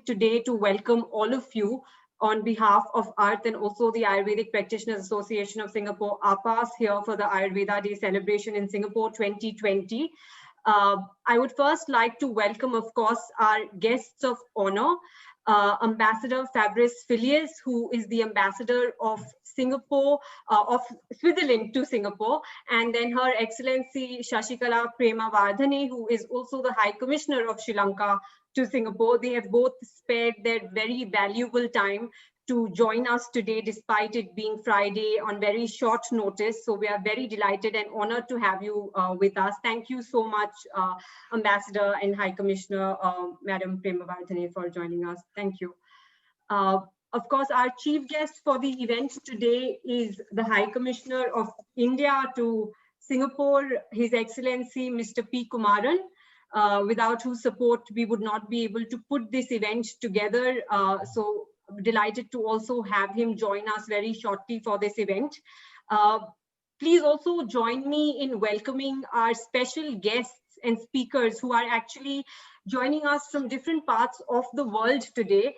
today to welcome all of you on behalf of ArtH and also the Ayurvedic Practitioners Association of Singapore, APAS, here for the Ayurveda Day celebration in Singapore 2020. I would first like to welcome, of course, our guests of honor, Ambassador Fabrize Filliez, who is the ambassador of Singapore, of Switzerland to Singapore, and then Her Excellency Shashikala Premawardhana, who is also the High Commissioner of Sri Lanka to Singapore. They have both spared their very valuable time to join us today, despite it being Friday on very short notice. So we are very delighted and honored to have you with us. Thank you so much, Ambassador and High Commissioner, Madam Premawardhana, for joining us. Thank you. Of course, our chief guest for the event today is the High Commissioner of India to Singapore, His Excellency Mr. P. Kumaran, without whose support we would not be able to put this event together. So delighted to also have him join us very shortly for this event. Please also join me in welcoming our special guests and speakers who are actually joining us from different parts of the world today,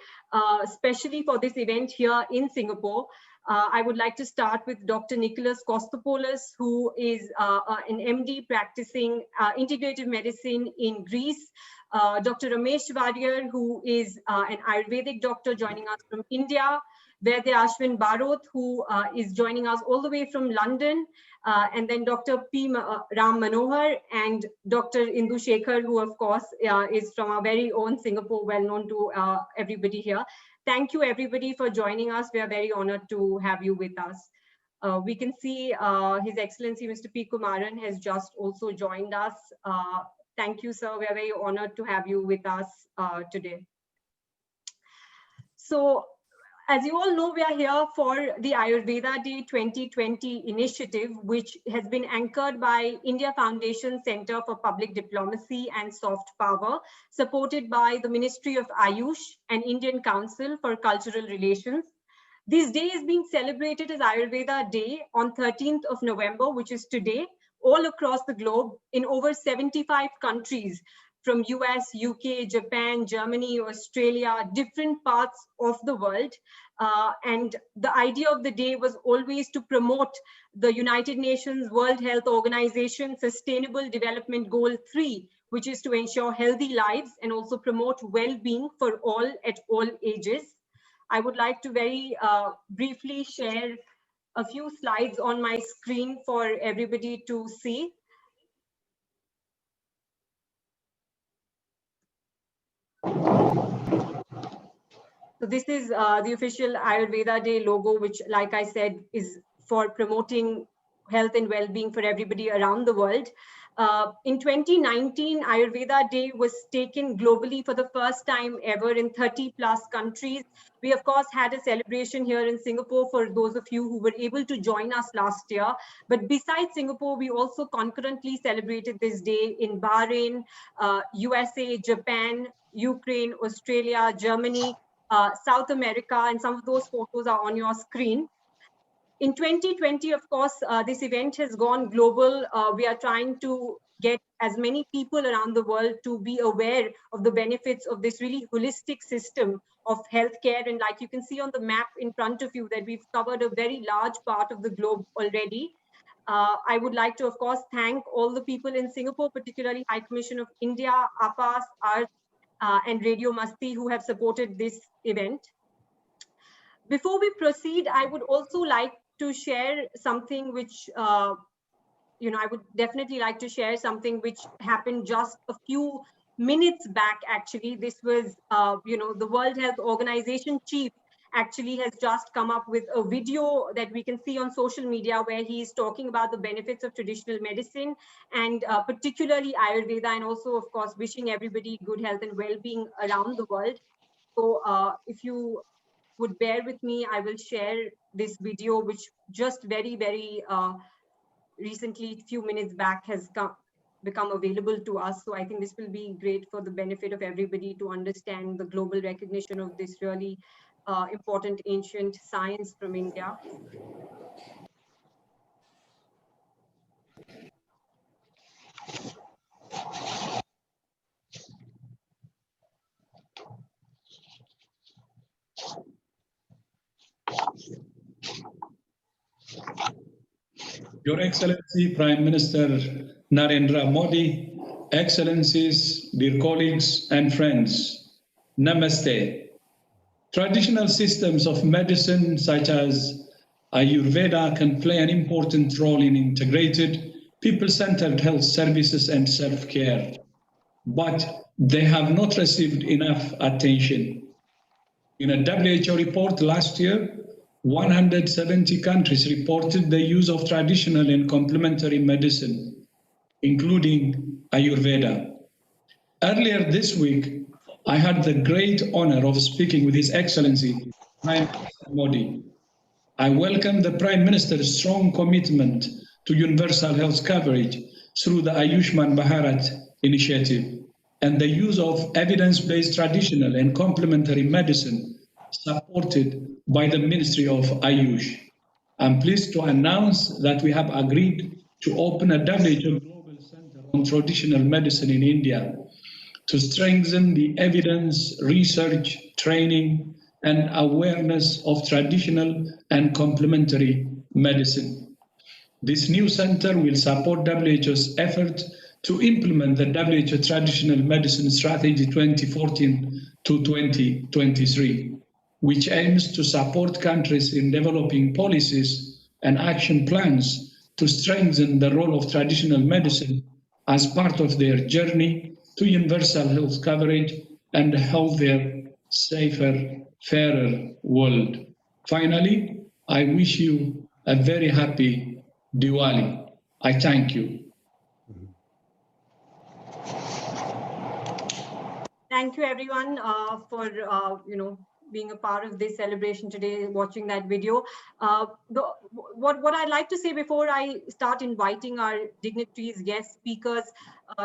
especially for this event here in Singapore. I would like to start with Dr. Nicholas Costapolis, who is an MD practicing integrative medicine in Greece. Dr. Ramesh Warrior, who is an Ayurvedic doctor joining us from India. Vaidya Ashwin Barot, who is joining us all the way from London. And then Dr. P. Rammanohar and Dr. Indushekar, who of course is from our very own Singapore, well known to everybody here. Thank you everybody for joining us. We are very honored to have you with us. We can see His Excellency Mr. P. Kumaran has just also joined us. Thank you, sir. We are very honored to have you with us today. So, as you all know, we are here for the Ayurveda Day 2020 initiative, which has been anchored by India Foundation Center for Public Diplomacy and Soft Power, supported by the Ministry of Ayush and Indian Council for Cultural Relations. This day is being celebrated as Ayurveda Day on 13th of November, which is today, all across the globe in over 75 countries, from US, UK, Japan, Germany, Australia, different parts of the world. And the idea of the day was always to promote the United Nations World Health Organization Sustainable Development Goal 3, which is to ensure healthy lives and also promote well-being for all at all ages. I would like to very briefly share a few slides on my screen for everybody to see. So this is the official Ayurveda Day logo, which, like I said, is for promoting health and well-being for everybody around the world. In 2019, Ayurveda Day was taken globally for the first time ever in 30 plus countries. We, of course, had a celebration here in Singapore for those of you who were able to join us last year. But besides Singapore, we also concurrently celebrated this day in Bahrain, USA, Japan, Ukraine, Australia, Germany, South America, and some of those photos are on your screen. In 2020, of course, this event has gone global. We are trying to get as many people around the world to be aware of the benefits of this really holistic system of healthcare. And like you can see on the map in front of you, that we've covered a very large part of the globe already. I would like to, of course, thank all the people in Singapore, particularly High Commission of India, APAS, ArtH, and Radio Masti, who have supported this event. Before we proceed, I would also like to share something which, I would definitely like to share something which happened just a few minutes back, actually. This was, the World Health Organization chief actually has just come up with a video that we can see on social media where he's talking about the benefits of traditional medicine and particularly Ayurveda, and also, of course, wishing everybody good health and well-being around the world. So if you would bear with me, I will share this video, which just very, very recently, a few minutes back, has become available to us. So I think this will be great for the benefit of everybody to understand the global recognition of this really important ancient science from India. Your Excellency Prime Minister Narendra Modi, Excellencies, dear colleagues and friends, Namaste. Traditional systems of medicine such as Ayurveda can play an important role in integrated, people-centered health services and self-care, but they have not received enough attention. In a WHO report last year, 170 countries reported the use of traditional and complementary medicine, including Ayurveda. Earlier this week, I had the great honor of speaking with His Excellency, Prime Minister Modi. I welcome the Prime Minister's strong commitment to universal health coverage through the Ayushman Bharat initiative and the use of evidence-based traditional and complementary medicine supported by the Ministry of Ayush. I'm pleased to announce that we have agreed to open a WHO Global Center on Traditional Medicine in India to strengthen the evidence, research, training, and awareness of traditional and complementary medicine. This new center will support WHO's effort to implement the WHO Traditional Medicine Strategy 2014 to 2023, which aims to support countries in developing policies and action plans to strengthen the role of traditional medicine as part of their journey to universal health coverage and a healthier, safer, fairer world. Finally, I wish you a very happy Diwali. I thank you. Thank you, everyone, for being a part of this celebration today, watching that video. What I'd like to say before I start inviting our dignitaries, guest speakers,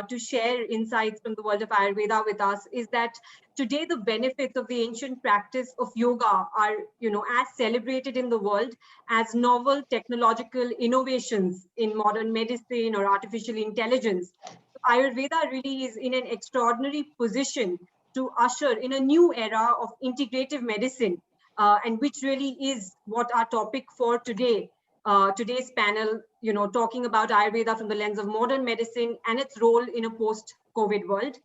to share insights from the world of Ayurveda with us is that today the benefits of the ancient practice of yoga are, as celebrated in the world as novel technological innovations in modern medicine or artificial intelligence. Ayurveda really is in an extraordinary position to usher in a new era of integrative medicine, and which really is what our topic for today. Today's panel, talking about Ayurveda from the lens of modern medicine and its role in a post-COVID world.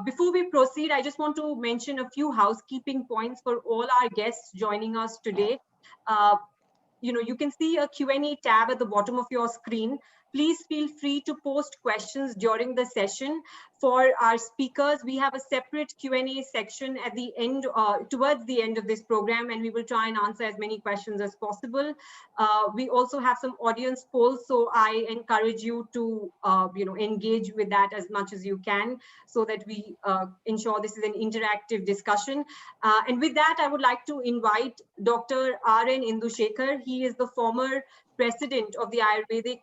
Before we proceed, I just want to mention a few housekeeping points for all our guests joining us today. You can see a Q&A tab at the bottom of your screen. Please feel free to post questions during the session. For our speakers, we have a separate Q&A section at the end, towards the end of this program, and we will try and answer as many questions as possible. We also have some audience polls, so I encourage you to, engage with that as much as you can, so that we ensure this is an interactive discussion. And with that, I would like to invite Dr. R.N. Indushekar. He is the former president of the Ayurvedic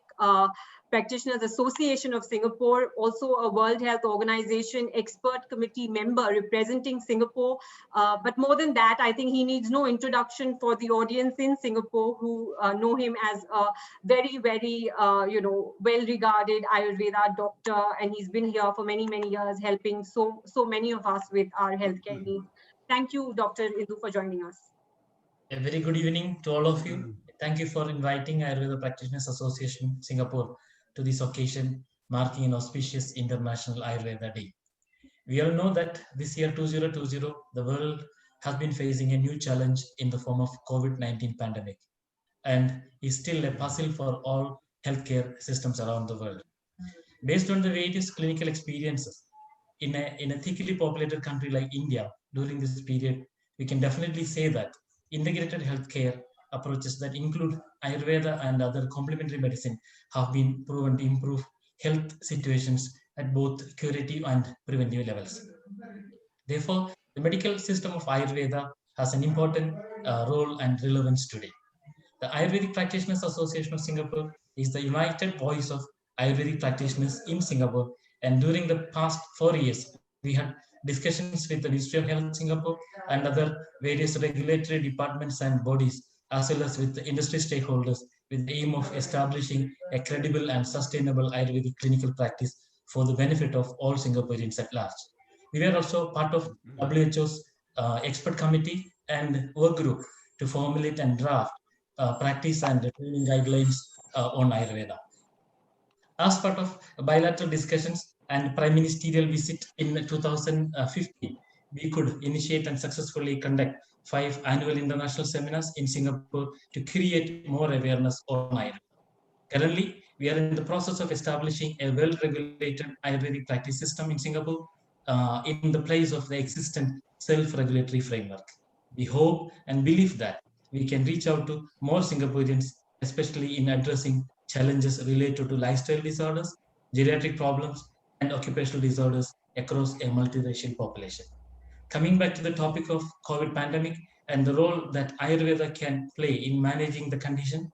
Practitioners Association of Singapore, also a World Health Organization expert committee member representing Singapore. But more than that, I think he needs no introduction for the audience in Singapore who know him as a very, very, well-regarded Ayurveda doctor. And he's been here for many, many years, helping so many of us with our healthcare needs. Thank you, Dr. Indu, for joining us. A very good evening to all of you. Thank you for inviting Ayurveda Practitioners Association Singapore to this occasion, marking an auspicious International Ayurveda Day. We all know that this year 2020, the world has been facing a new challenge in the form of COVID-19 pandemic, and is still a puzzle for all healthcare systems around the world. Based on the various clinical experiences in a thickly populated country like India during this period, we can definitely say that integrated healthcare approaches that include Ayurveda and other complementary medicine have been proven to improve health situations at both curative and preventive levels. Therefore, the medical system of Ayurveda has an important role and relevance today. The Ayurvedic Practitioners Association of Singapore is the united voice of Ayurvedic practitioners in Singapore. And during the past 4 years, we had discussions with the Ministry of Health Singapore and other various regulatory departments and bodies, as well as with the industry stakeholders, with the aim of establishing a credible and sustainable Ayurvedic clinical practice for the benefit of all Singaporeans at large. We were also part of WHO's expert committee and work group to formulate and draft practice and training guidelines on Ayurveda. As part of bilateral discussions and prime ministerial visit in 2015, we could initiate and successfully conduct 5 annual international seminars in Singapore to create more awareness on Ayurveda. Currently, we are in the process of establishing a well-regulated Ayurvedic practice system in Singapore in the place of the existing self-regulatory framework. We hope and believe that we can reach out to more Singaporeans, especially in addressing challenges related to lifestyle disorders, geriatric problems, and occupational disorders across a multiracial population. Coming back to the topic of COVID pandemic and the role that Ayurveda can play in managing the condition,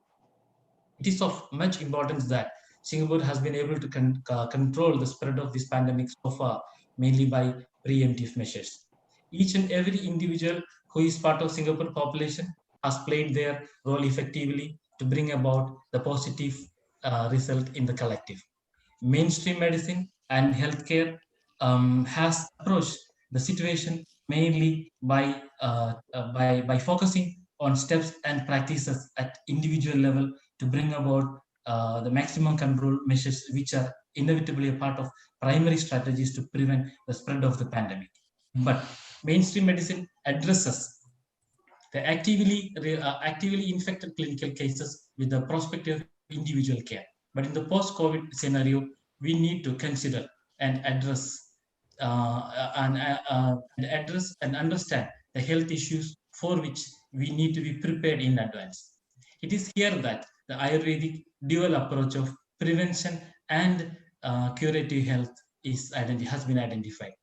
it is of much importance that Singapore has been able to control the spread of this pandemic so far, mainly by preemptive measures. Each and every individual who is part of Singapore population has played their role effectively to bring about the positive result in the collective. Mainstream medicine and healthcare has approached the situation mainly by focusing on steps and practices at individual level to bring about the maximum control measures, which are inevitably a part of primary strategies to prevent the spread of the pandemic. But mainstream medicine addresses the actively infected clinical cases with the prospective individual care. But in the post-COVID scenario, we need to consider and address and understand the health issues for which we need to be prepared in advance. It is here that the Ayurvedic dual approach of prevention and curative health has been identified.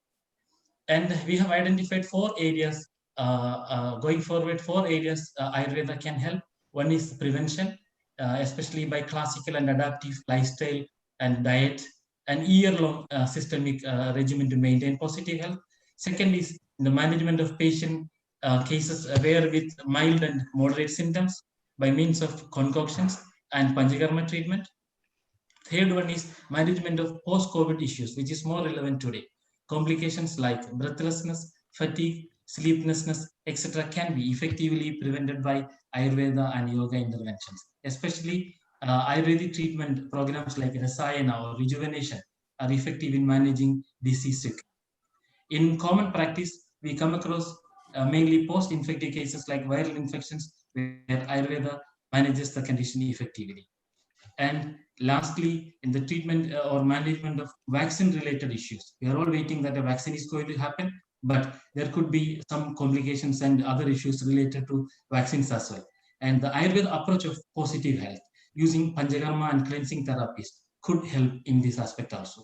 And we have identified 4 areas going forward, 4 areas Ayurveda can help. One is prevention, especially by classical and adaptive lifestyle and diet, and year-long systemic regimen to maintain positive health. Second is the management of patient cases where with mild and moderate symptoms by means of concoctions and Panchakarma treatment. Third one is management of post-COVID issues, which is more relevant today. Complications like breathlessness, fatigue, sleeplessness, etc. can be effectively prevented by Ayurveda and yoga interventions. Especially Ayurvedic treatment programs like Rasayana or rejuvenation are effective in managing disease. In common practice, we come across mainly post-infective cases like viral infections, where Ayurveda manages the condition effectively. And lastly, in the treatment or management of vaccine-related issues, we are all waiting that a vaccine is going to happen, but there could be some complications and other issues related to vaccines as well. And the Ayurveda approach of positive health using Panchakarma and cleansing therapies could help in this aspect also.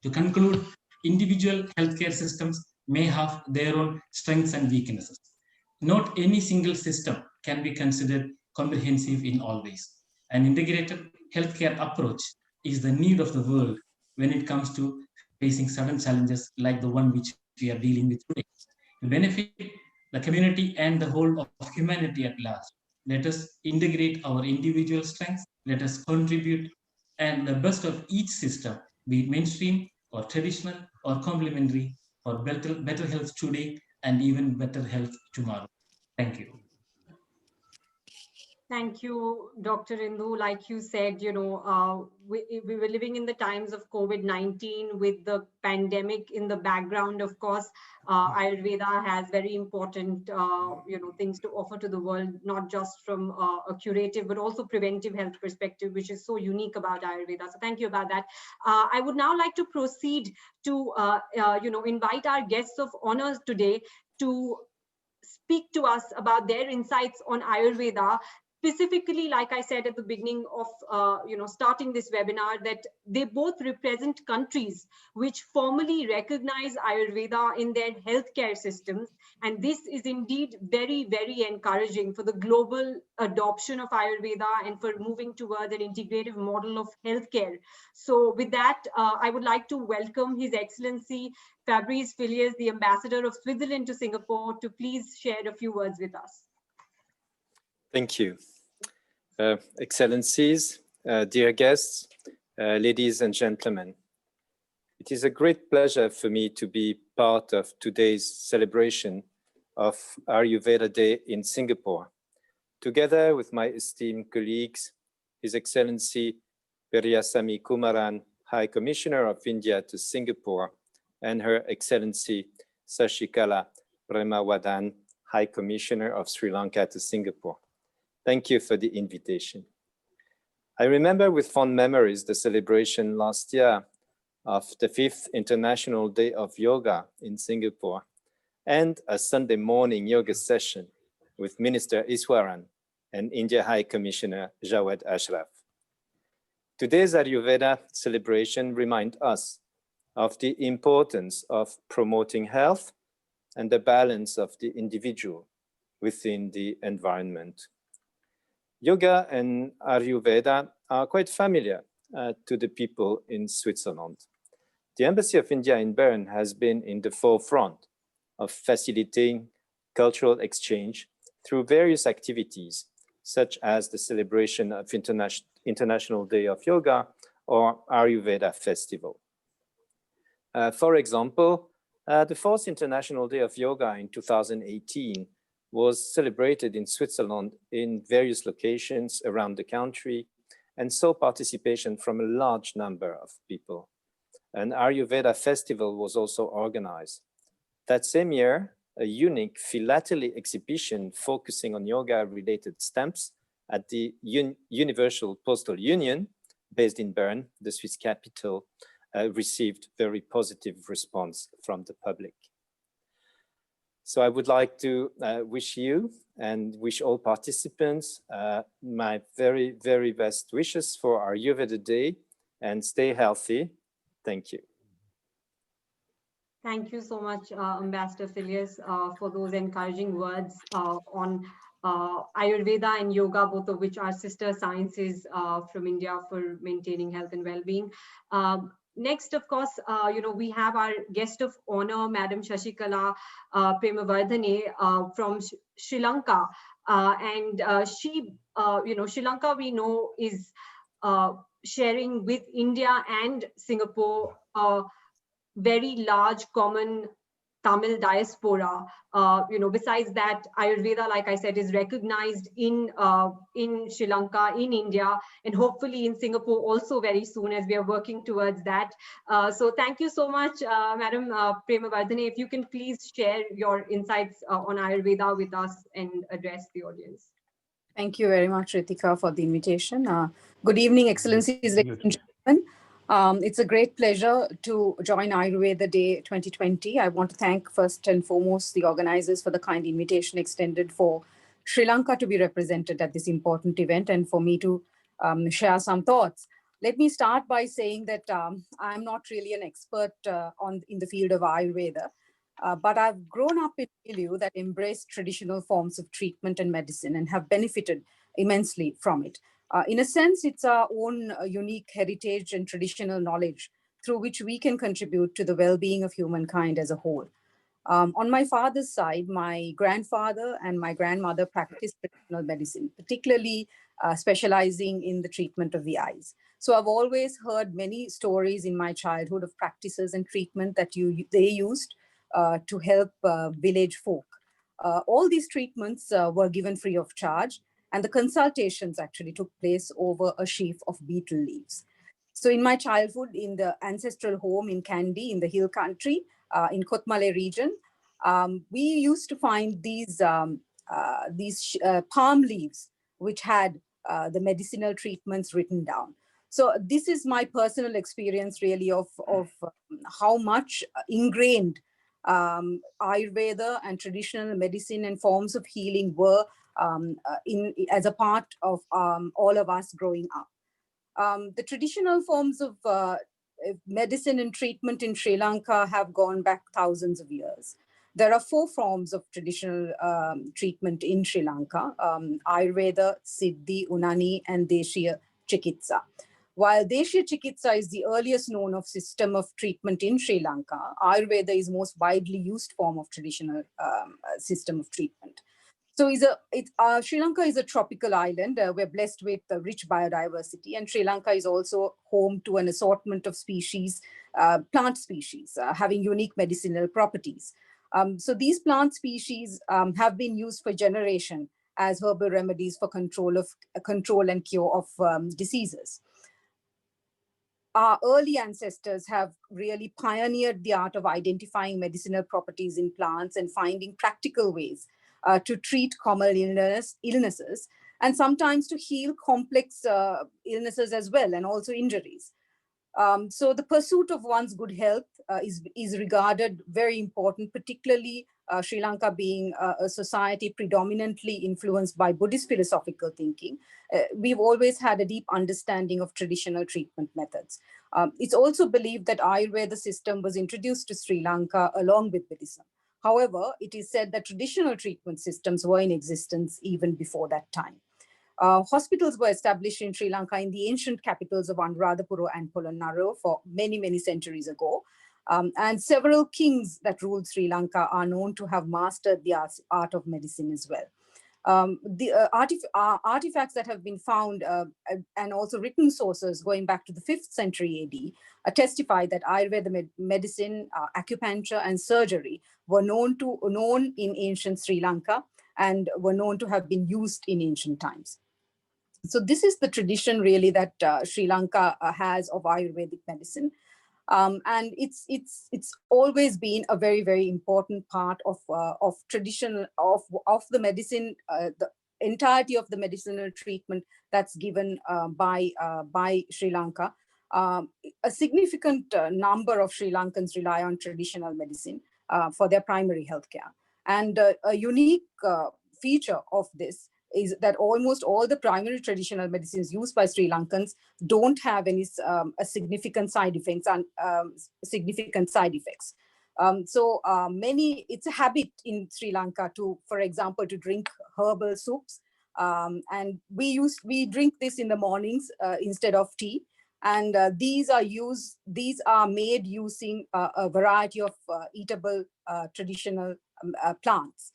To conclude, individual healthcare systems may have their own strengths and weaknesses. Not any single system can be considered comprehensive in all ways. An integrated healthcare approach is the need of the world when it comes to facing sudden challenges like the one which we are dealing with today. To benefit the community and the whole of humanity at large, let us integrate our individual strengths, let us contribute, and the best of each system, be it mainstream or traditional or complementary, for better health today and even better health tomorrow. Thank you. Thank you, Dr. Indu. Like you said, you know, we were living in the times of COVID-19 with the pandemic in the background. Of course, Ayurveda has very important, you know, things to offer to the world, not just from a curative, but also preventive health perspective, which is so unique about Ayurveda. So thank you about that. I would now like to proceed to, you know, invite our guests of honor today to speak to us about their insights on Ayurveda. Specifically, like I said at the beginning of you know, starting this webinar, that they both represent countries which formally recognize Ayurveda in their healthcare systems. And this is indeed very, very encouraging for the global adoption of Ayurveda and for moving towards an integrative model of healthcare. So with that, I would like to welcome His Excellency Fabrize Filliez, the Ambassador of Switzerland to Singapore, to please share a few words with us. Thank you. Excellencies, dear guests, ladies and gentlemen. It is a great pleasure for me to be part of today's celebration of Ayurveda Day in Singapore, together with my esteemed colleagues His Excellency Vaidya Kumaran, High Commissioner of India to Singapore, and Her Excellency Shashikala Premawardhana, High Commissioner of Sri Lanka to Singapore. Thank you for the invitation. I remember with fond memories the celebration last year of the 5th International Day of Yoga in Singapore and a Sunday morning yoga session with Minister Iswaran and India High Commissioner Jawed Ashraf. Today's Ayurveda celebration reminds us of the importance of promoting health and the balance of the individual within the environment. Yoga and Ayurveda are quite familiar to the people in Switzerland. The Embassy of India in Bern has been in the forefront of facilitating cultural exchange through various activities, such as the celebration of International Day of Yoga or Ayurveda Festival. For example, the 4th International Day of Yoga in 2018 was celebrated in Switzerland in various locations around the country and saw participation from a large number of people. An Ayurveda festival was also organized. That same year, a unique philately exhibition focusing on yoga-related stamps at the Universal Postal Union, based in Bern, the Swiss capital, received very positive response from the public. So I would like to wish you and wish all participants my very, very best wishes for our Ayurveda Day, and stay healthy. Thank you. Thank you so much, Ambassador Filliez, for those encouraging words on Ayurveda and yoga, both of which are sister sciences from India for maintaining health and well-being. Next, of course, we have our guest of honor, Madam Shashikala Premawardhana from Sri Lanka. She, Sri Lanka, we know, is sharing with India and Singapore very large common Tamil diaspora. Besides that, Ayurveda, like I said, is recognized in Sri Lanka, in India, and hopefully in Singapore also very soon, as we are working towards that. So thank you so much, Madam Premawardhana. If you can please share your insights on Ayurveda with us and address the audience. Thank you very much, Ritika, for the invitation. Good evening, Excellencies, ladies and gentlemen. It's a great pleasure to join Ayurveda Day 2020. I want to thank first and foremost the organizers for the kind invitation extended for Sri Lanka to be represented at this important event and for me to share some thoughts. Let me start by saying that I'm not really an expert in the field of Ayurveda, but I've grown up in a milieu that embraced traditional forms of treatment and medicine and have benefited immensely from it. In a sense, it's our own unique heritage and traditional knowledge through which we can contribute to the well-being of humankind as a whole. On my father's side, my grandfather and my grandmother practiced traditional medicine, particularly specializing in the treatment of the eyes. So I've always heard many stories in my childhood of practices and treatment that they used to help village folk. All these treatments were given free of charge, and the consultations actually took place over a sheaf of betel leaves. So in my childhood, in the ancestral home in Kandy, in the hill country, in Kotmale region, we used to find these palm leaves, which had the medicinal treatments written down. So this is my personal experience really of how much ingrained Ayurveda and traditional medicine and forms of healing were as a part of all of us growing up. The traditional forms of medicine and treatment in Sri Lanka have gone back thousands of years. There are 4 forms of traditional treatment in Sri Lanka: Ayurveda, Siddhi, Unani, and Deshiya Chikitsa. While Deshiya Chikitsa is the earliest known of system of treatment in Sri Lanka, Ayurveda is most widely used form of traditional system of treatment. So Sri Lanka is a tropical island. We're blessed with rich biodiversity, and Sri Lanka is also home to an assortment of species, plant species, having unique medicinal properties. So these plant species have been used for generations as herbal remedies for control and cure of diseases. Our early ancestors have really pioneered the art of identifying medicinal properties in plants and finding practical ways to treat common illnesses, and sometimes to heal complex illnesses as well, and also injuries. So the pursuit of one's good health is regarded very important, particularly Sri Lanka being a society predominantly influenced by Buddhist philosophical thinking. We've always had a deep understanding of traditional treatment methods. It's also believed that Ayurveda system was introduced to Sri Lanka along with Buddhism. However, it is said that traditional treatment systems were in existence even before that time. Hospitals were established in Sri Lanka in the ancient capitals of Anuradhapura and Polonnaruwa for many, many centuries ago. And several kings that ruled Sri Lanka are known to have mastered the art of medicine as well. The artifacts that have been found and also written sources going back to the 5th century AD testify that Ayurveda medicine, acupuncture, and surgery were known in ancient Sri Lanka and were known to have been used in ancient times. So this is the tradition really that Sri Lanka has of Ayurvedic medicine. And it's always been a very, very important part of tradition of the medicine, the entirety of the medicinal treatment that's given by Sri Lanka. A significant number of Sri Lankans rely on traditional medicine for their primary healthcare. And a unique feature of this is that almost all the primary traditional medicines used by Sri Lankans don't have any significant side effects. It's a habit in Sri Lanka to, for example, to drink herbal soups. And we drink this in the mornings instead of tea. And these are made using a variety of eatable traditional plants.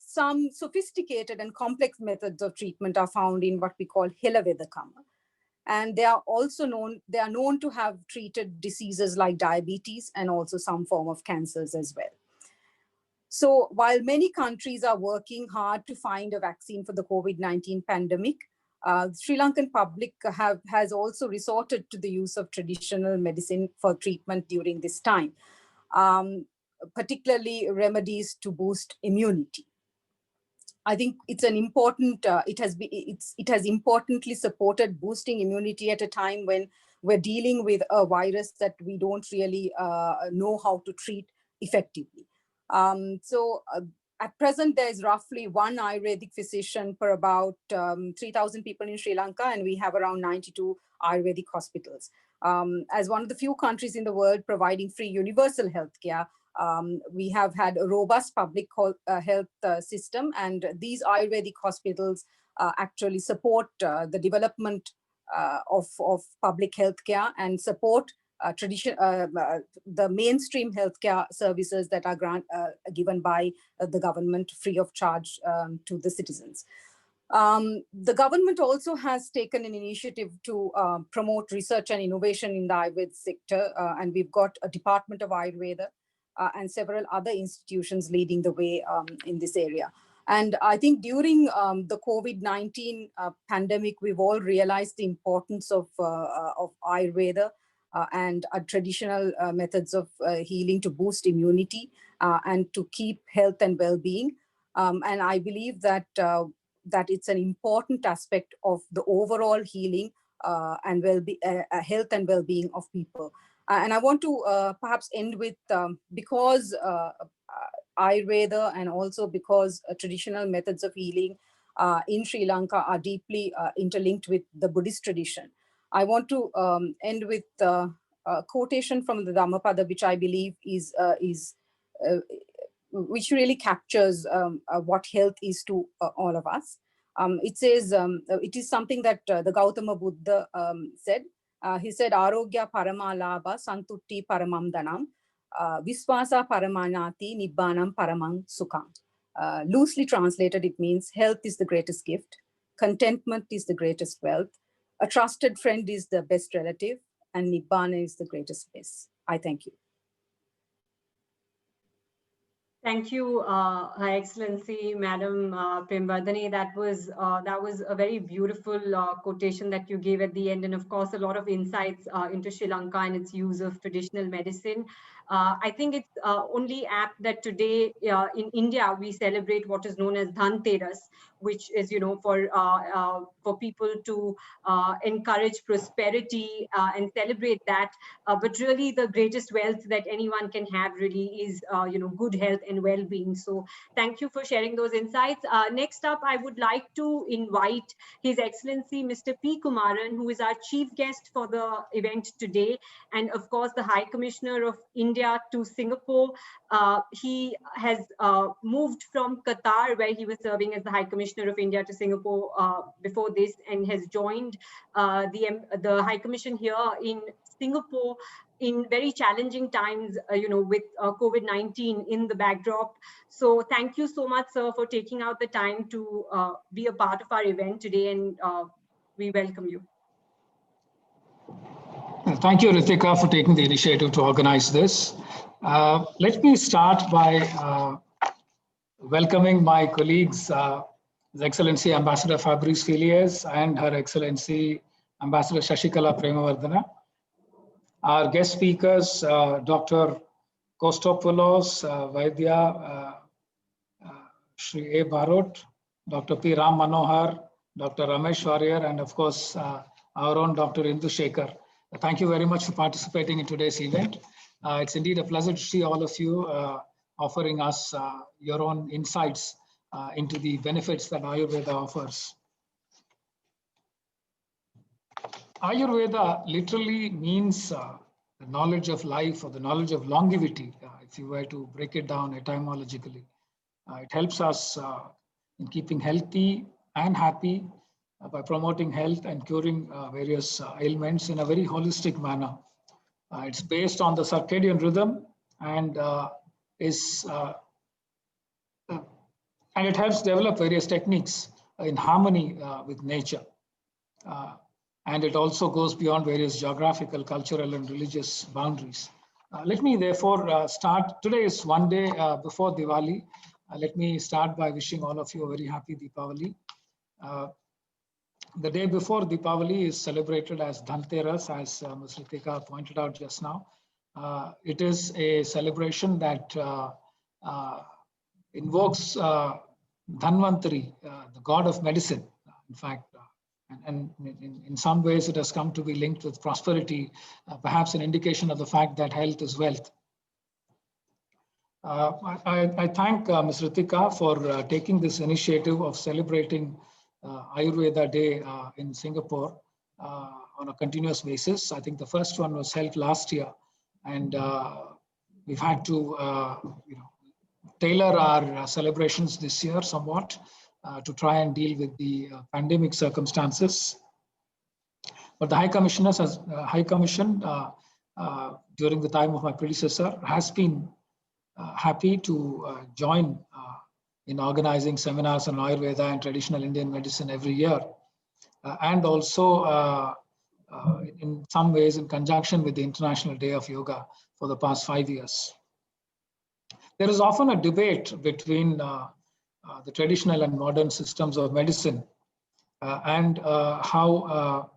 Some sophisticated and complex methods of treatment are found in what we call Helavedakama. And they are known to have treated diseases like diabetes and also some form of cancers as well. So while many countries are working hard to find a vaccine for the COVID-19 pandemic, Sri Lankan public has also resorted to the use of traditional medicine for treatment during this time. Particularly remedies to boost immunity. I think it's an important. It has importantly supported boosting immunity at a time when we're dealing with a virus that we don't really know how to treat effectively. At present, there is roughly one Ayurvedic physician per about 3,000 people in Sri Lanka, and we have around 92 Ayurvedic hospitals. As one of the few countries in the world providing free universal healthcare, we have had a robust public health system, and these Ayurvedic hospitals actually support the development of public healthcare and support the mainstream healthcare services that are given by the government free of charge to the citizens. The government also has taken an initiative to promote research and innovation in the Ayurveda sector, and we've got a Department of Ayurveda and several other institutions leading the way in this area. And I think during the COVID-19 pandemic, we've all realized the importance of Ayurveda and traditional methods of healing to boost immunity and to keep health and well-being. And I believe that it's an important aspect of the overall healing and health and well-being of people. And I want to perhaps end with, because Ayurveda and also because traditional methods of healing in Sri Lanka are deeply interlinked with the Buddhist tradition. I want to end with a quotation from the Dhammapada, which I believe which really captures what health is to all of us. It says, it is something that the Gautama Buddha said. He said, Arogya Paramalabha Santutti Paramam Dhanam, Viswasa Paramanati Nibbanam Paramang Sukham. Loosely translated, it means health is the greatest gift, contentment is the greatest wealth, a trusted friend is the best relative, and Nibbana is the greatest bliss. I thank you. Thank you, Her Excellency, Madam Premawardhana. That was a very beautiful quotation that you gave at the end, and of course, a lot of insights into Sri Lanka and its use of traditional medicine. I think it's only apt that today in India we celebrate what is known as Dhanteras, which is, you know, for people to encourage prosperity and celebrate that. But really, the greatest wealth that anyone can have really is, you know, good health and well-being. So thank you for sharing those insights. Next up, I would like to invite His Excellency Mr. P. Kumaran, who is our chief guest for the event today, and of course the High Commissioner of India to Singapore. He has moved from Qatar, where he was serving as the High Commissioner of India to Singapore before this, and has joined the High Commission here in Singapore in very challenging times, you know, with COVID-19 in the backdrop. So thank you so much, sir, for taking out the time to be a part of our event today, and we welcome you. Thank you, Ritika, for taking the initiative to organize this. Let me start by welcoming my colleagues, His Excellency Ambassador Fabrize Filliez and Her Excellency Ambassador Shashikala Premawardhana. Our guest speakers, Dr. Kostopoulos, Vaidya Shri A. Barot, Dr. P. Rammanohar, Dr. Ramesh Warrior, and of course, our own Dr. Indushekar. Thank you very much for participating in today's event. It's indeed a pleasure to see all of you offering us your own insights into the benefits that Ayurveda offers. Ayurveda literally means the knowledge of life or the knowledge of longevity, if you were to break it down etymologically. It helps us in keeping healthy and happy by promoting health and curing various ailments in a very holistic manner. It's based on the circadian rhythm and it helps develop various techniques in harmony with nature. And it also goes beyond various geographical, cultural, and religious boundaries. Let me therefore start. Today is one day before Diwali. Let me start by wishing all of you a very happy Deepavali. The day before Deepavali is celebrated as Dhanteras, as Ms. Ritika pointed out just now. It is a celebration that invokes Dhanvantari, the god of medicine. In fact, and in some ways it has come to be linked with prosperity, perhaps an indication of the fact that health is wealth. I thank Ms. Ritika for taking this initiative of celebrating Ayurveda Day in Singapore on a continuous basis. I think the first one was held last year, and we've had to tailor our celebrations this year somewhat to try and deal with the pandemic circumstances. But the High Commission during the time of my predecessor has been happy to join in organizing seminars on Ayurveda and traditional Indian medicine every year, and also in some ways in conjunction with the International Day of Yoga for the past 5 years. There is often a debate between the traditional and modern systems of medicine and how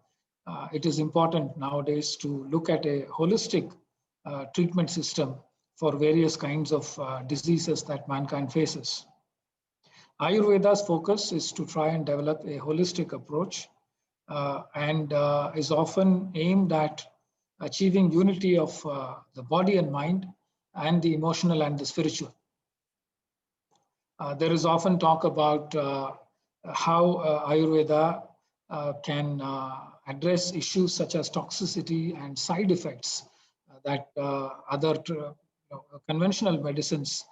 it is important nowadays to look at a holistic treatment system for various kinds of diseases that mankind faces. Ayurveda's focus is to try and develop a holistic approach and is often aimed at achieving unity of the body and mind and the emotional and the spiritual. There is often talk about how Ayurveda can address issues such as toxicity and side effects that other conventional medicines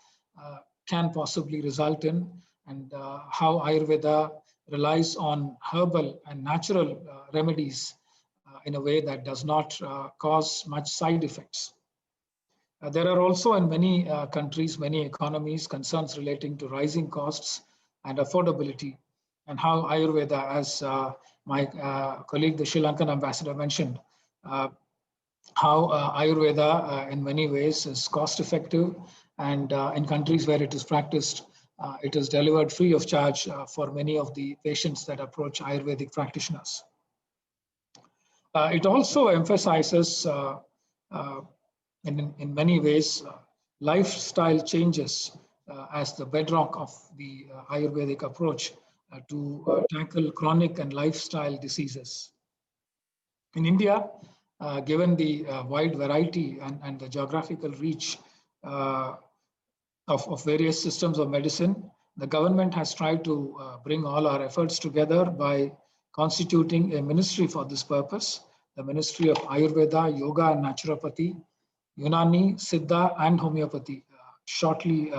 can possibly result in, and how Ayurveda relies on herbal and natural remedies in a way that does not cause much side effects. There are also in many countries, many economies, concerns relating to rising costs and affordability, and how Ayurveda, as my colleague, the Sri Lankan ambassador mentioned, how Ayurveda in many ways is cost effective And in countries where it is practiced, it is delivered free of charge for many of the patients that approach Ayurvedic practitioners. It also emphasizes, in many ways, lifestyle changes as the bedrock of the Ayurvedic approach to tackle chronic and lifestyle diseases. In India, given the wide variety and the geographical reach of various systems of medicine, the government has tried to bring all our efforts together by constituting a ministry for this purpose, the Ministry of Ayurveda, Yoga and Naturopathy, Unani, Siddha and Homeopathy, shortly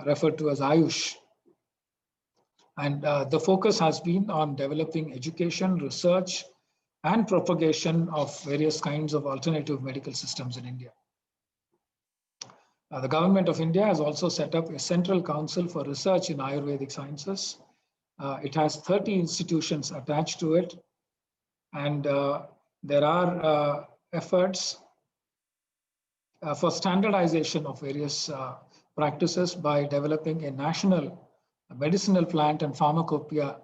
referred to as Ayush. And the focus has been on developing education, research, and propagation of various kinds of alternative medical systems in India. The government of India has also set up a central council for research in Ayurvedic sciences. It has 30 institutions attached to it, and there are efforts for standardization of various practices by developing a national medicinal plant and pharmacopoeia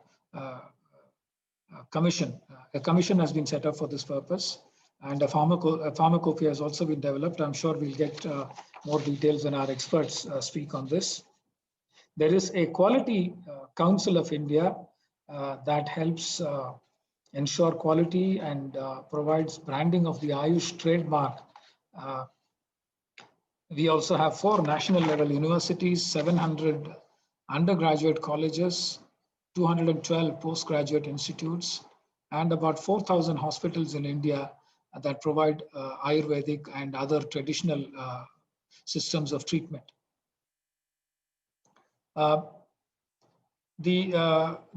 commission. A commission has been set up for this purpose, and a pharmacopoeia has also been developed. I'm sure we'll get more details when our experts speak on this. There is a Quality Council of India that helps ensure quality and provides branding of the Ayush trademark. We also have 4 national level universities, 700 undergraduate colleges, 212 postgraduate institutes, and about 4,000 hospitals in India that provide Ayurvedic and other traditional systems of treatment. The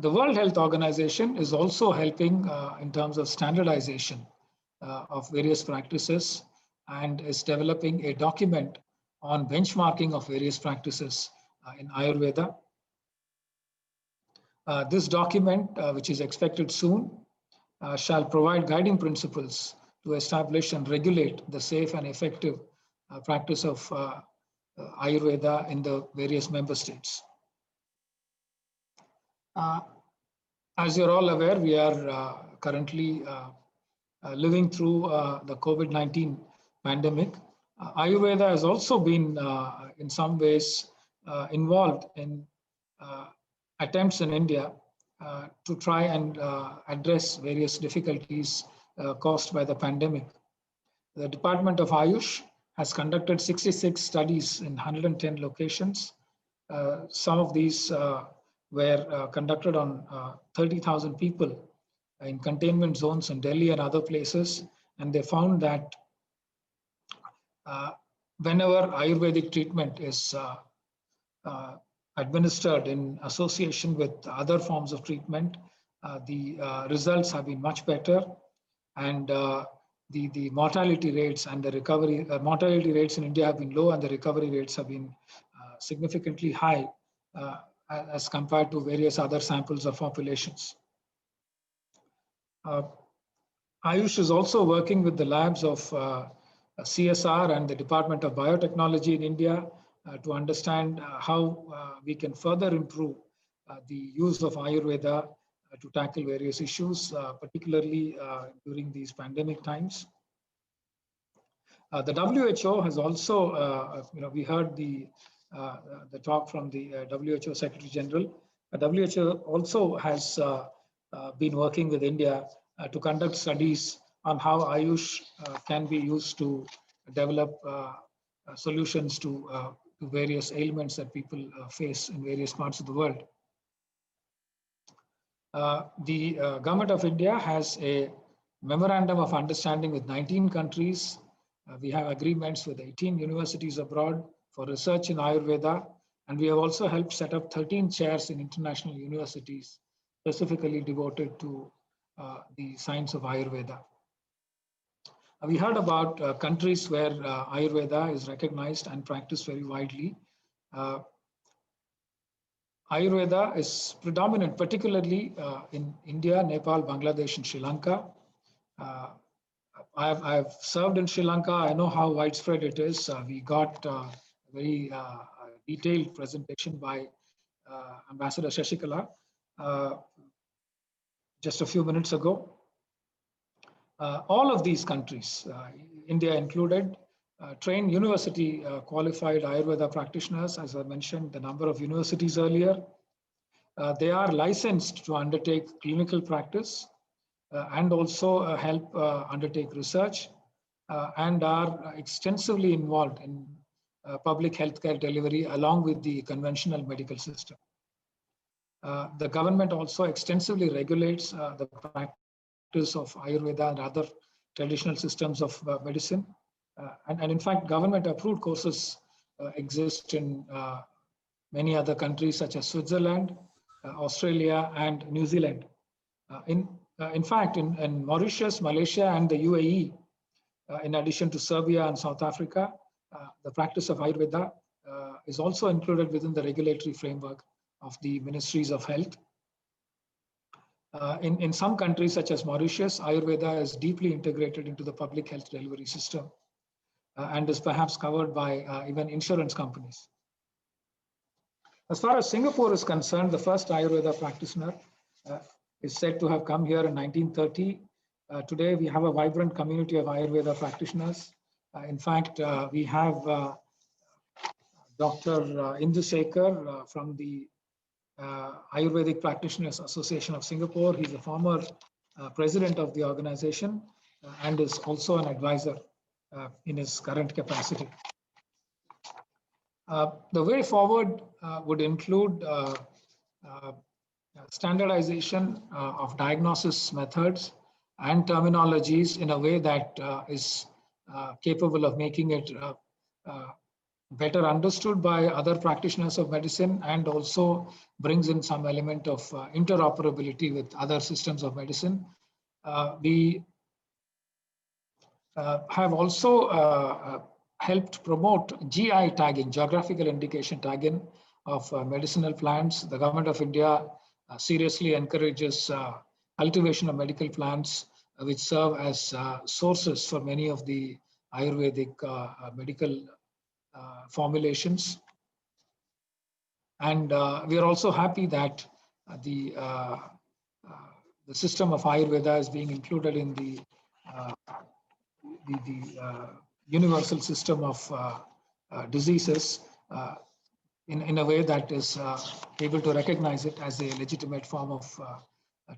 World Health Organization is also helping in terms of standardization of various practices and is developing a document on benchmarking of various practices in Ayurveda. This document, which is expected soon, shall provide guiding principles to establish and regulate the safe and effective practice of Ayurveda in the various member states. As you're all aware, we are currently living through the COVID-19 pandemic. Ayurveda has also been, in some ways, involved in attempts in India to try and address various difficulties caused by the pandemic. The Department of Ayush has conducted 66 studies in 110 locations. Some of these were conducted on 30,000 people in containment zones in Delhi and other places. And they found that whenever Ayurvedic treatment is administered in association with other forms of treatment, the results have been much better. And the mortality rates and the recovery, mortality rates in India have been low, and the recovery rates have been significantly high as compared to various other samples of populations. Ayush is also working with the labs of CSR and the Department of Biotechnology in India to understand how we can further improve the use of Ayurveda to tackle various issues, particularly during these pandemic times. The WHO has also, we heard the talk from the WHO Secretary General. WHO also has been working with India to conduct studies on how Ayush can be used to develop solutions to various ailments that people face in various parts of the world. The Government of India has a memorandum of understanding with 19 countries. We have agreements with 18 universities abroad for research in Ayurveda, and we have also helped set up 13 chairs in international universities specifically devoted to the science of Ayurveda. We heard about countries where Ayurveda is recognized and practiced very widely. Ayurveda is predominant, particularly in India, Nepal, Bangladesh, and Sri Lanka. I've served in Sri Lanka. I know how widespread it is. We got very detailed presentation by Ambassador Shashikala just a few minutes ago. All of these countries, India included, train university qualified Ayurveda practitioners. As I mentioned, the number of universities earlier. They are licensed to undertake clinical practice and also help undertake research and are extensively involved in public healthcare delivery along with the conventional medical system. The government also extensively regulates the practice of Ayurveda and other traditional systems of medicine. And in fact, government approved courses exist in many other countries such as Switzerland, Australia, and New Zealand. In fact, in Mauritius, Malaysia, and the UAE, in addition to Serbia and South Africa, the practice of Ayurveda is also included within the regulatory framework of the Ministries of Health. In some countries, such as Mauritius, Ayurveda is deeply integrated into the public health delivery system and is perhaps covered by even insurance companies. As far as Singapore is concerned, the first Ayurveda practitioner is said to have come here in 1930. Today, we have a vibrant community of Ayurveda practitioners. In fact, we have Dr. Indushekar from the Ayurvedic Practitioners Association of Singapore. He's a former president of the organization and is also an advisor in his current capacity. The way forward would include standardization of diagnosis methods and terminologies in a way that is capable of making it better understood by other practitioners of medicine and also brings in some element of interoperability with other systems of medicine. We have also helped promote GI tagging, geographical indication tagging of medicinal plants. The government of India seriously encourages cultivation of medical plants which serve as sources for many of the Ayurvedic medical formulations. And we are also happy that the system of Ayurveda is being included in the universal system of diseases in a way that is able to recognize it as a legitimate form of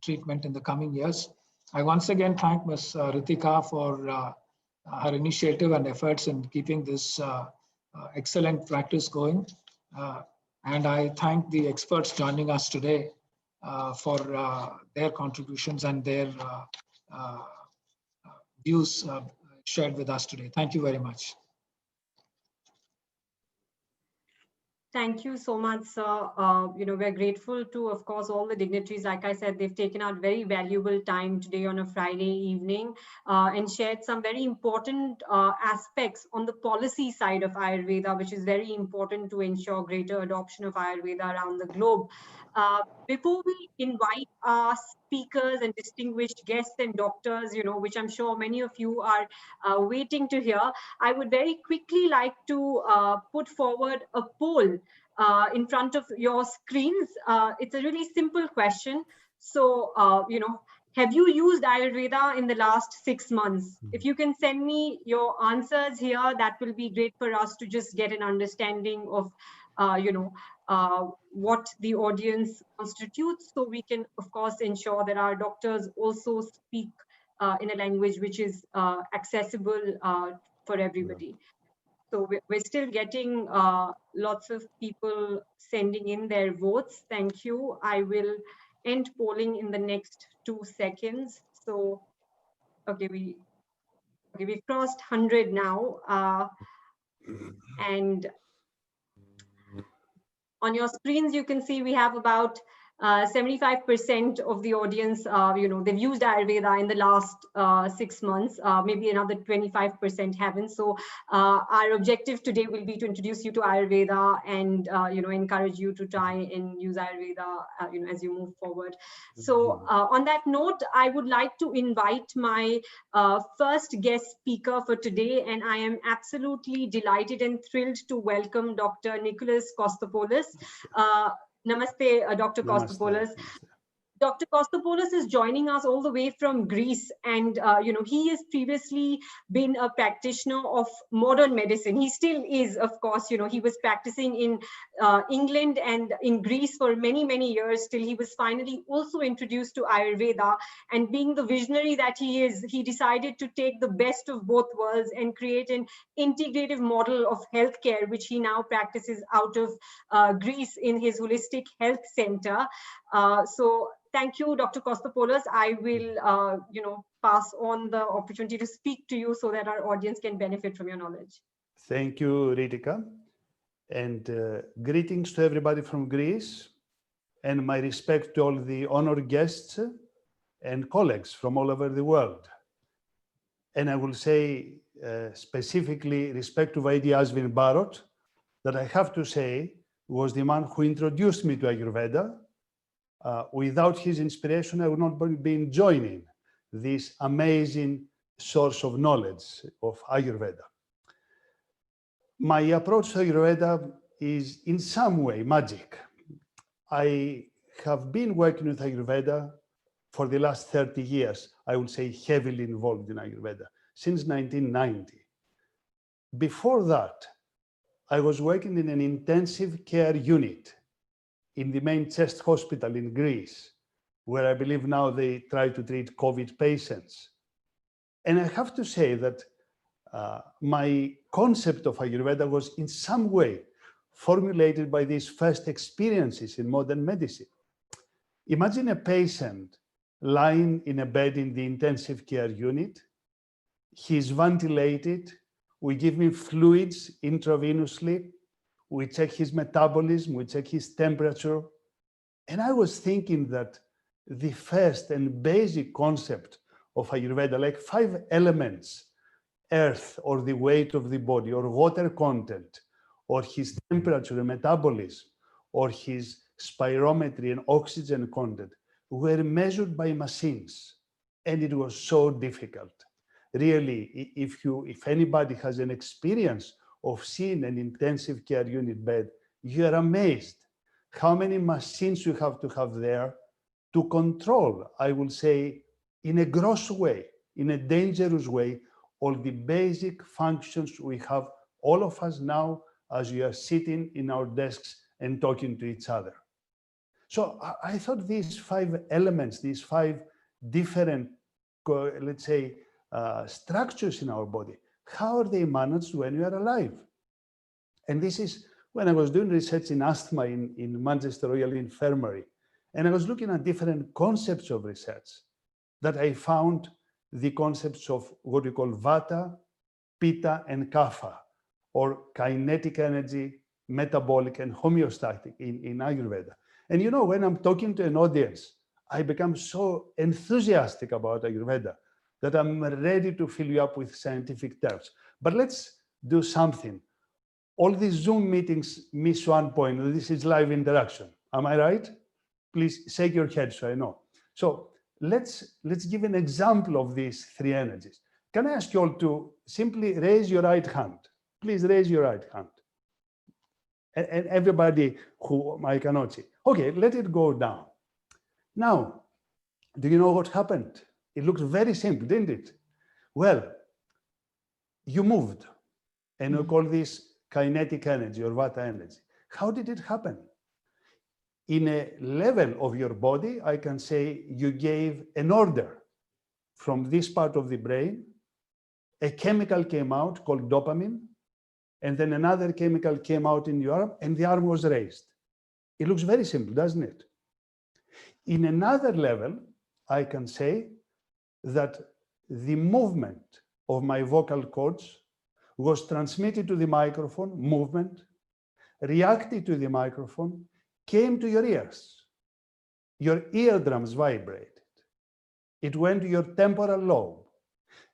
treatment in the coming years. I once again thank Ms. Ritika for her initiative and efforts in keeping this excellent practice going. And I thank the experts joining us today for their contributions and their views shared with us today. Thank you very much. Thank you so much, sir. We're grateful to, of course, all the dignitaries. Like I said, they've taken out very valuable time today on a Friday evening and shared some very important aspects on the policy side of Ayurveda, which is very important to ensure greater adoption of Ayurveda around the globe. Before we invite our speakers and distinguished guests and doctors, which I'm sure many of you are waiting to hear, I would very quickly like to put forward a poll in front of your screens. It's a really simple question. So, have you used Ayurveda in the last 6 months? If you can send me your answers here, that will be great for us to just get an understanding of what the audience constitutes, so we can, of course, ensure that our doctors also speak in a language which is accessible for everybody. So we're still getting lots of people sending in their votes. Thank you. I will end polling in the next 2 seconds. So, okay, we've crossed 100 now. And on your screens, you can see we have about 75% of the audience, they've used Ayurveda in the last 6 months. Maybe another 25% haven't. So our objective today will be to introduce you to Ayurveda and encourage you to try and use Ayurveda as you move forward. So on that note, I would like to invite my first guest speaker for today, and I am absolutely delighted and thrilled to welcome Dr. Nicholas Costapolis. Namaste, Dr. Costapolis. Dr. Costapolis is joining us all the way from Greece, and he has previously been a practitioner of modern medicine. He still is, of course. He was practicing in England and in Greece for many, many years till he was finally also introduced to Ayurveda. And being the visionary that he is, he decided to take the best of both worlds and create an integrative model of healthcare, which he now practices out of Greece in his holistic health center. So thank you, Dr. Kostopoulos. I will, pass on the opportunity to speak to you so that our audience can benefit from your knowledge. Thank you, Ritika. And greetings to everybody from Greece, and my respect to all the honored guests and colleagues from all over the world. And I will say specifically respect to Vaidya Ashwin Barot, that I have to say was the man who introduced me to Ayurveda. Without his inspiration, I would not be enjoying this amazing source of knowledge of Ayurveda. My approach to Ayurveda is in some way magic. I have been working with Ayurveda for the last 30 years, I would say heavily involved in Ayurveda, since 1990. Before that, I was working in an intensive care unit in the main chest hospital in Greece, where I believe now they try to treat COVID patients. And I have to say that my concept of Ayurveda was in some way formulated by these first experiences in modern medicine. Imagine a patient lying in a bed in the intensive care unit. He's ventilated. We give him fluids intravenously. We check his metabolism, we check his temperature. And I was thinking that the first and basic concept of Ayurveda, like 5 elements, earth or the weight of the body, or water content, or his temperature and metabolism, or his spirometry and oxygen content, were measured by machines. And it was so difficult. Really, if anybody has an experience of seeing an intensive care unit bed, you are amazed how many machines you have to have there to control, I will say, in a gross way, in a dangerous way, all the basic functions we have, all of us now, as we are sitting in our desks and talking to each other. So I thought these 5 elements, these 5 different, let's say, structures in our body, how are they managed when you are alive? And this is when I was doing research in asthma in Manchester Royal Infirmary, and I was looking at different concepts of research, that I found the concepts of what we call Vata, Pitta, and Kapha, or kinetic energy, metabolic, and homeostatic in Ayurveda. And when I'm talking to an audience, I become so enthusiastic about Ayurveda that I'm ready to fill you up with scientific terms. But let's do something. All these Zoom meetings miss one point. This is live interaction. Am I right? Please shake your head so I know. So let's give an example of these 3 energies. Can I ask you all to simply raise your right hand? Please raise your right hand. And everybody who I cannot see. Okay, let it go down. Now, do you know what happened? It looks very simple, didn't it? Well, you moved, and we call this kinetic energy or Vata energy. How did it happen? In a level of your body, I can say you gave an order from this part of the brain. A chemical came out called dopamine, and then another chemical came out in your arm, and the arm was raised. It looks very simple, doesn't it? In another level, I can say that the movement of my vocal cords was transmitted to the microphone, movement, reacted to the microphone, came to your ears. your eardrums vibrated. It went to your temporal lobe.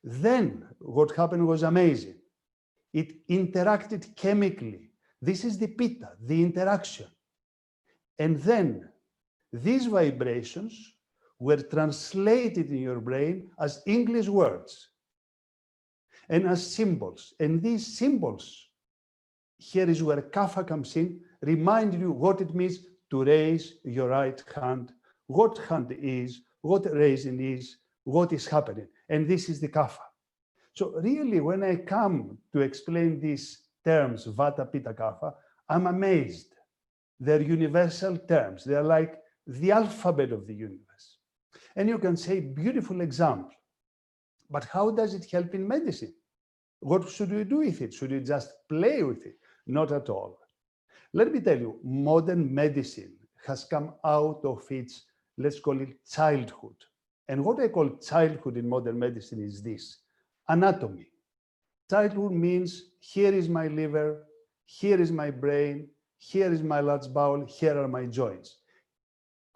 Then what happened was amazing. It interacted chemically. This is the pitta, the interaction. And then these vibrations were translated in your brain as English words and as symbols. And these symbols, here is where kapha comes in, remind you what it means to raise your right hand, what hand is, what raising is, what is happening. And this is the kapha. So really, when I come to explain these terms, vata, pitta, kapha, I'm amazed. They're universal terms. They're like the alphabet of the universe. And you can say, beautiful example. But how does it help in medicine? What should we do with it? Should we just play with it? Not at all. Let me tell you, modern medicine has come out of its, let's call it childhood. And what I call childhood in modern medicine is this: anatomy. Childhood means here is my liver, here is my brain, here is my large bowel, here are my joints.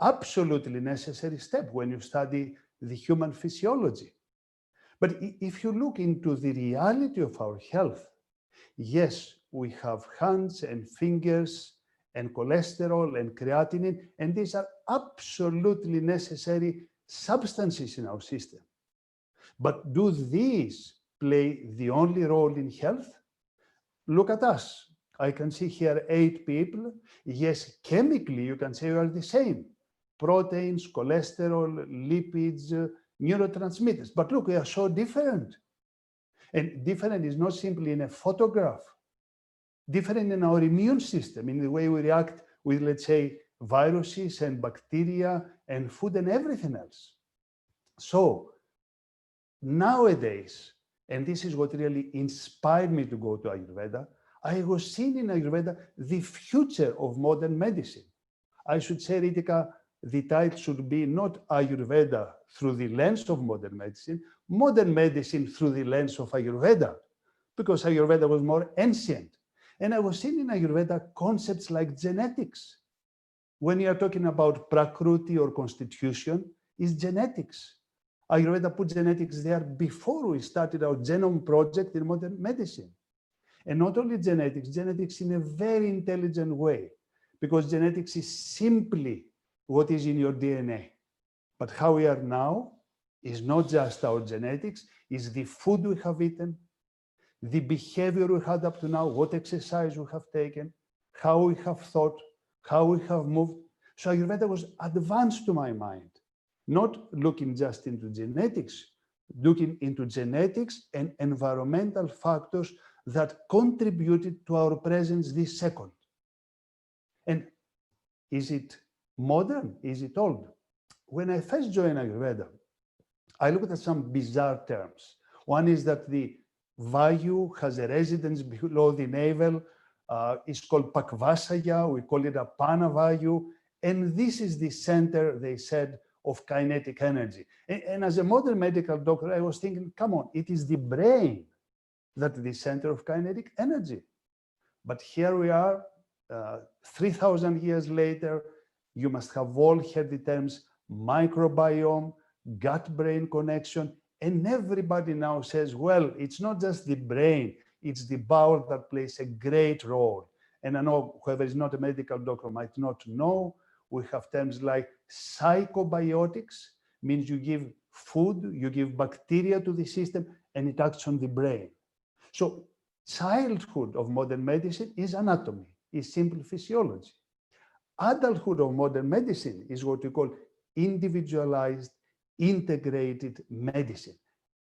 Absolutely necessary step when you study the human physiology. But if you look into the reality of our health, yes, we have hands and fingers and cholesterol and creatinine, and these are absolutely necessary substances in our system. But do these play the only role in health? Look at us. I can see here 8 people. Yes, chemically, you can say we are the same. Proteins, cholesterol, lipids, neurotransmitters. But look, we are so different. And different is not simply in a photograph. Different in our immune system, in the way we react with, let's say, viruses and bacteria and food and everything else. So nowadays, and this is what really inspired me to go to Ayurveda, I was seeing in Ayurveda the future of modern medicine. I should say, Ritika, the title should be not Ayurveda through the lens of modern medicine through the lens of Ayurveda, because Ayurveda was more ancient. And I was seeing in Ayurveda concepts like genetics. When you are talking about Prakruti or constitution, is genetics. Ayurveda put genetics there before we started our genome project in modern medicine. And not only genetics, genetics in a very intelligent way, because genetics is simply what is in your DNA. But how we are now is not just our genetics, is the food we have eaten, the behavior we had up to now, what exercise we have taken, how we have thought, how we have moved. So Ayurveda was advanced to my mind, not looking just into genetics, looking into genetics and environmental factors that contributed to our presence this second. And is it modern? Is it old? When I first joined Ayurveda, I looked at some bizarre terms. One is that the Vayu has a residence below the navel. It's called Pakvasaya. We call it a Panavayu. And this is the center, they said, of kinetic energy. And as a modern medical doctor, I was thinking, come on, it is the brain that is the center of kinetic energy. But here we are, 3,000 years later. You must have all heard the terms microbiome, gut-brain connection, and everybody now says, well, it's not just the brain, it's the bowel that plays a great role. And I know whoever is not a medical doctor might not know, we have terms like psychobiotics, means you give food, you give bacteria to the system, and it acts on the brain. So childhood of modern medicine is anatomy, is simple physiology. Adulthood of modern medicine is what we call individualized, integrated medicine.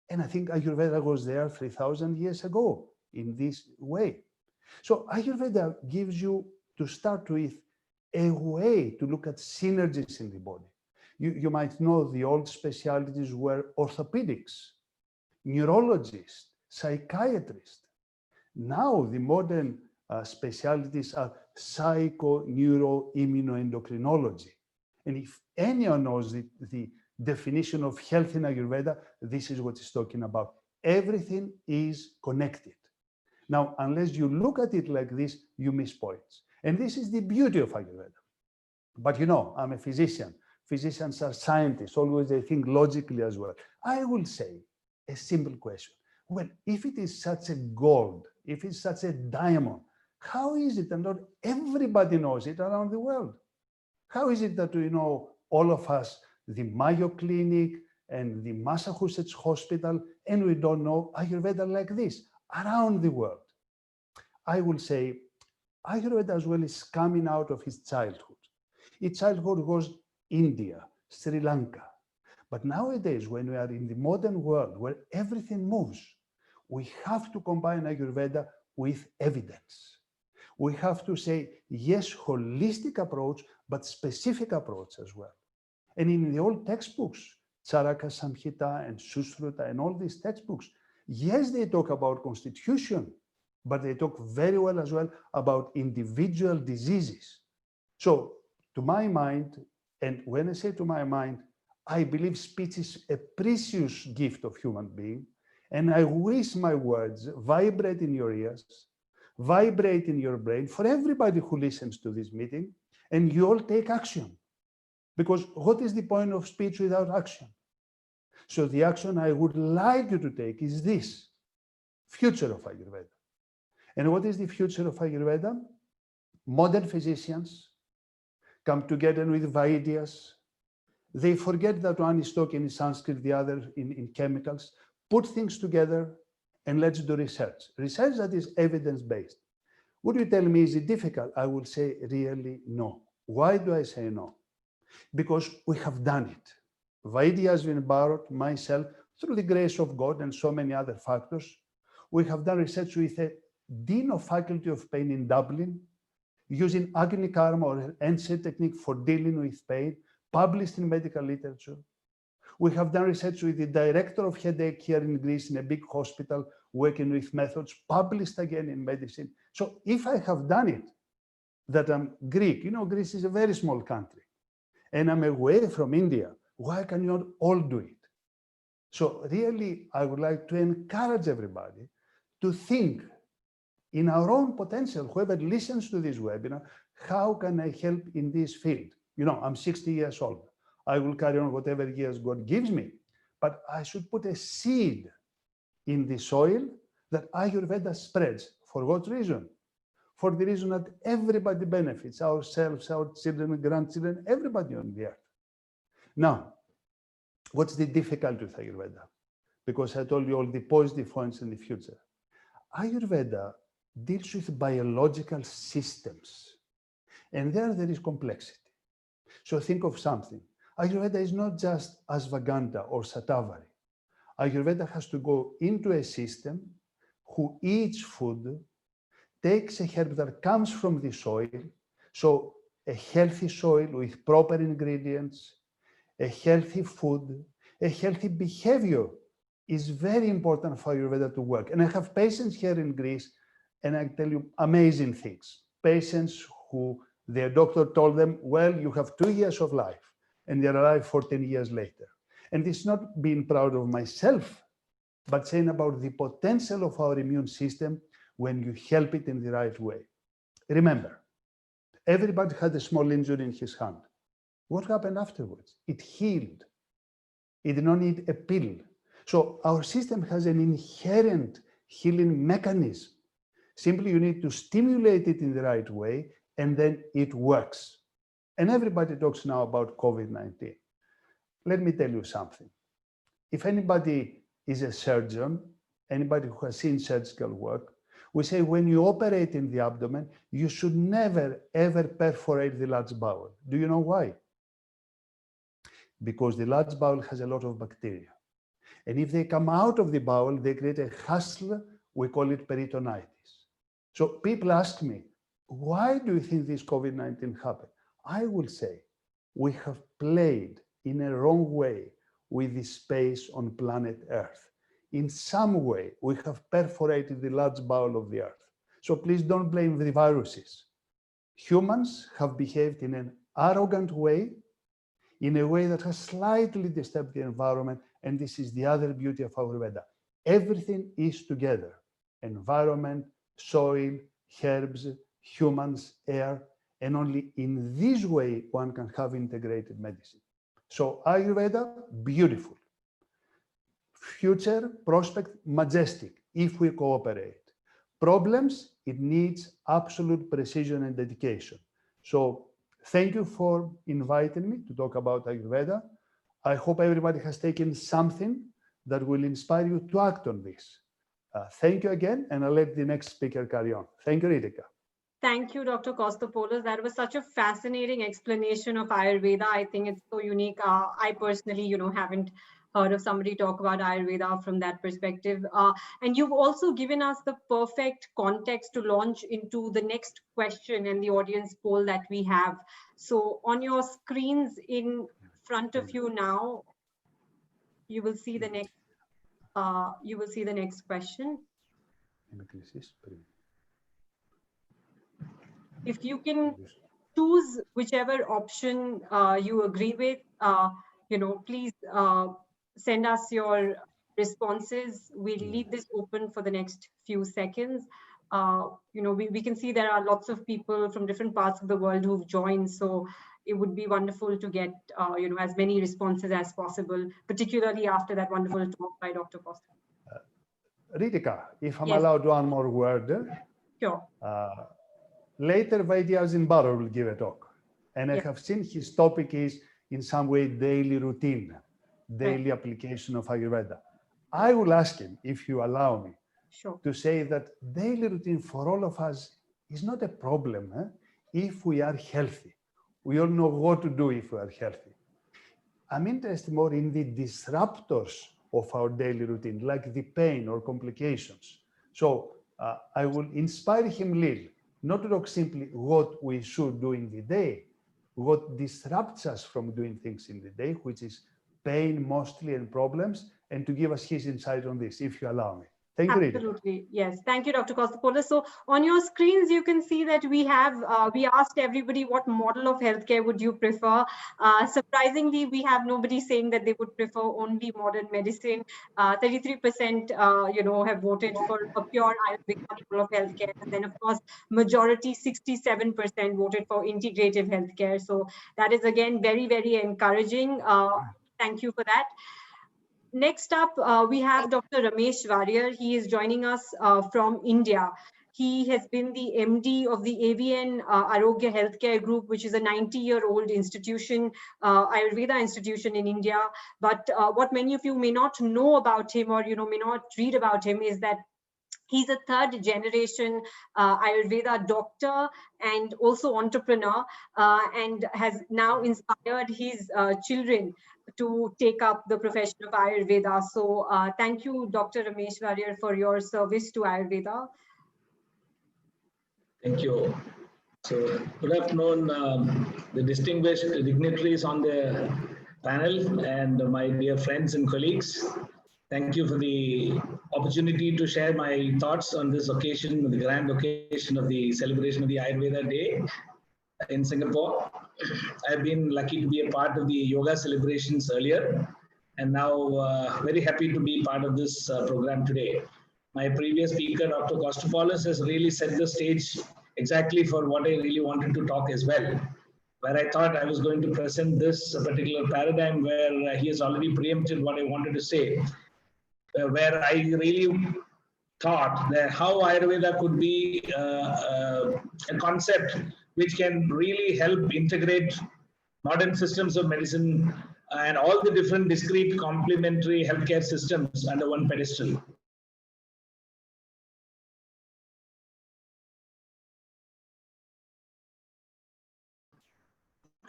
And I think Ayurveda was there 3,000 years ago in this way. So Ayurveda gives you, to start with, a way to look at synergies in the body. You might know the old specialties were orthopedics, neurologists, psychiatrists. Now the modern specialties are psycho, neuro, immunoendocrinology. And if anyone knows the definition of health in Ayurveda, this is what it's talking about. Everything is connected. Now, unless you look at it like this, you miss points. And this is the beauty of Ayurveda. But you know, I'm a physician. physicians are scientists, always they think logically as well. I will say a simple question. Well, if it is such a gold, if it's such a diamond, how is it that not everybody knows it around the world? How is it that we know, all of us, the Mayo Clinic and the Massachusetts Hospital, and we don't know Ayurveda like this around the world? I will say Ayurveda as well is coming out of his childhood. His childhood was India, Sri Lanka. But nowadays, when we are in the modern world where everything moves, we have to combine Ayurveda with evidence. We have to say, yes, holistic approach, but specific approach as well. And in the old textbooks, Charaka Samhita and Sushruta and all these textbooks, yes, they talk about constitution, but they talk very well as well about individual diseases. So to my mind, and when I say to my mind, I believe speech is a precious gift of human being, and I wish my words vibrate in your ears, vibrate in your brain for everybody who listens to this meeting, and you all take action. Because what is the point of speech without action? So the action I would like you to take is this, future of Ayurveda. And what is the future of Ayurveda? Modern physicians come together with Vaidyas. They forget that one is talking in Sanskrit, the other in chemicals, put things together, and let's do research. Research that is evidence-based. Would you tell me, is it difficult? I will say really no. Why do I say no? Because we have done it. Vaidya Ashwin Barot, myself, through the grace of God and so many other factors, we have done research with a Dean of Faculty of Pain in Dublin, using Agni Karma or NSAID technique for dealing with pain, published in medical literature. We have done research with the director of headache here in Greece in a big hospital, working with methods, published again in medicine. So if I have done it, that I'm Greek, you know, Greece is a very small country, and I'm away from India, why can you not all do it? So really, I would like to encourage everybody to think in our own potential, whoever listens to this webinar, how can I help in this field? You know, I'm 60 years old. I will carry on whatever years God gives me, but I should put a seed in the soil that Ayurveda spreads. For what reason? For the reason that everybody benefits, ourselves, our children, grandchildren, everybody on the earth. Now, what's the difficulty with Ayurveda? Because I told you all the positive points in the future. Ayurveda deals with biological systems, and there is complexity. So think of something. Ayurveda is not just ashwagandha or shatavari. Ayurveda has to go into a system who eats food, takes a herb that comes from the soil, so a healthy soil with proper ingredients, a healthy food, a healthy behavior is very important for Ayurveda to work. And I have patients here in Greece, and I tell you amazing things. Patients who their doctor told them, well, you have 2 years of life, and they're alive 14 years later. And it's not being proud of myself, but saying about the potential of our immune system when you help it in the right way. Remember, everybody had a small injury in his hand. What happened afterwards? It healed. It did not need a pill. So our system has an inherent healing mechanism. Simply, you need to stimulate it in the right way, and then it works. And everybody talks now about COVID-19. Let me tell you something. If anybody is a surgeon, anybody who has seen surgical work, we say when you operate in the abdomen, you should never, ever perforate the large bowel. Do you know why? Because the large bowel has a lot of bacteria. And if they come out of the bowel, they create a hassle, we call it peritonitis. So people ask me, why do you think this COVID-19 happened? I will say, we have played in a wrong way with the space on planet Earth. In some way, we have perforated the large bowel of the Earth. So please don't blame the viruses. Humans have behaved in an arrogant way, in a way that has slightly disturbed the environment, and this is the other beauty of Ayurveda. Everything is together. Environment, soil, herbs, humans, air, and only in this way one can have integrated medicine. So Ayurveda, beautiful. Future prospect, majestic, if we cooperate. Problems, it needs absolute precision and dedication. So thank you for inviting me to talk about Ayurveda. I hope everybody has taken something that will inspire you to act on this. Thank you again, and I'll let the next speaker carry on. Thank you, Ritika. Thank you, Dr. Kostopoulos. That was such a fascinating explanation of Ayurveda. I think it's so unique. I personally, haven't heard of somebody talk about Ayurveda from that perspective. And you've also given us the perfect context to launch into the next question and the audience poll that we have. So on your screens in front of you now, you will see the next. You will see the next question. If you can choose whichever option you agree with, please send us your responses. We'll leave this open for the next few seconds. We can see there are lots of people from different parts of the world who've joined. So it would be wonderful to get, as many responses as possible, particularly after that wonderful talk by Dr. Costa. Ritika, if I'm allowed one more word. Sure. Later, Vaidya Ashwin Barot will give a talk. And I have seen his topic is, in some way, daily routine, daily application of Ayurveda. I will ask him, if you allow me, to say that daily routine for all of us is not a problem if we are healthy. We all know what to do if we are healthy. I'm interested more in the disruptors of our daily routine, like the pain or complications. So I will inspire him little, not to talk simply what we should do in the day, what disrupts us from doing things in the day, which is pain mostly and problems, and to give us his insight on this, if you allow me. Thank you, Rita. Absolutely. Yes. Thank you, Dr. Kostopoulos. So on your screens, you can see that we asked everybody what model of healthcare would you prefer. Surprisingly, we have nobody saying that they would prefer only modern medicine. 33%, have voted for a pure Ayurvedic model of healthcare. And then, of course, majority 67% voted for integrative healthcare. So that is, again, very, very encouraging. Thank you for that. Next up, we have Dr. Ramesh Warrior. He is joining us from India. He has been the MD of the AVN Arogya Healthcare Group, which is a 90-year-old institution, Ayurveda institution in India. But what many of you may not know about him, or may not read about him, is that he's a third generation Ayurveda doctor and also entrepreneur, and has now inspired his children to take up the profession of Ayurveda. So thank you, Dr. Ramesh Warrior, for your service to Ayurveda. Thank you. So good afternoon, the distinguished dignitaries on the panel and my dear friends and colleagues. Thank you for the opportunity to share my thoughts on this occasion, the grand occasion of the celebration of the Ayurveda Day in Singapore. I've been lucky to be a part of the yoga celebrations earlier, and now very happy to be part of this program today. My previous speaker, Dr. Kostopoulos, has really set the stage exactly for what I really wanted to talk as well, where I thought I was going to present this particular paradigm where he has already preempted what I wanted to say, where I really thought that how Ayurveda could be a concept which can really help integrate modern systems of medicine and all the different discrete complementary healthcare systems under one pedestal.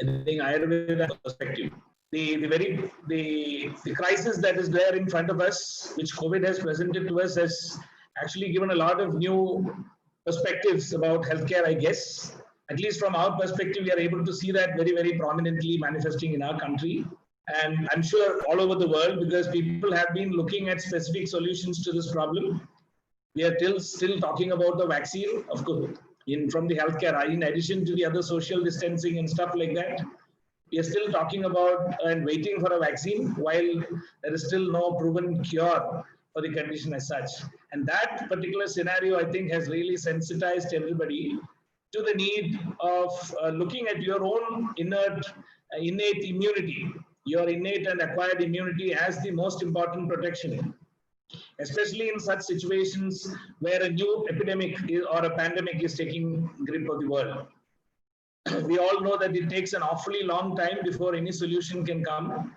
I think Ayurveda perspective. The crisis that is there in front of us, which COVID has presented to us, has actually given a lot of new perspectives about healthcare, I guess. At least from our perspective, we are able to see that very, very prominently manifesting in our country. And I'm sure all over the world, because people have been looking at specific solutions to this problem. We are still talking about the vaccine, of course, from the healthcare, in addition to the other social distancing and stuff like that. We are still talking about and waiting for a vaccine while there is still no proven cure for the condition as such. And that particular scenario, I think, has really sensitized everybody to the need of looking at your own innate immunity, your innate and acquired immunity as the most important protection, especially in such situations where a new epidemic or a pandemic is taking grip of the world. We all know that it takes an awfully long time before any solution can come,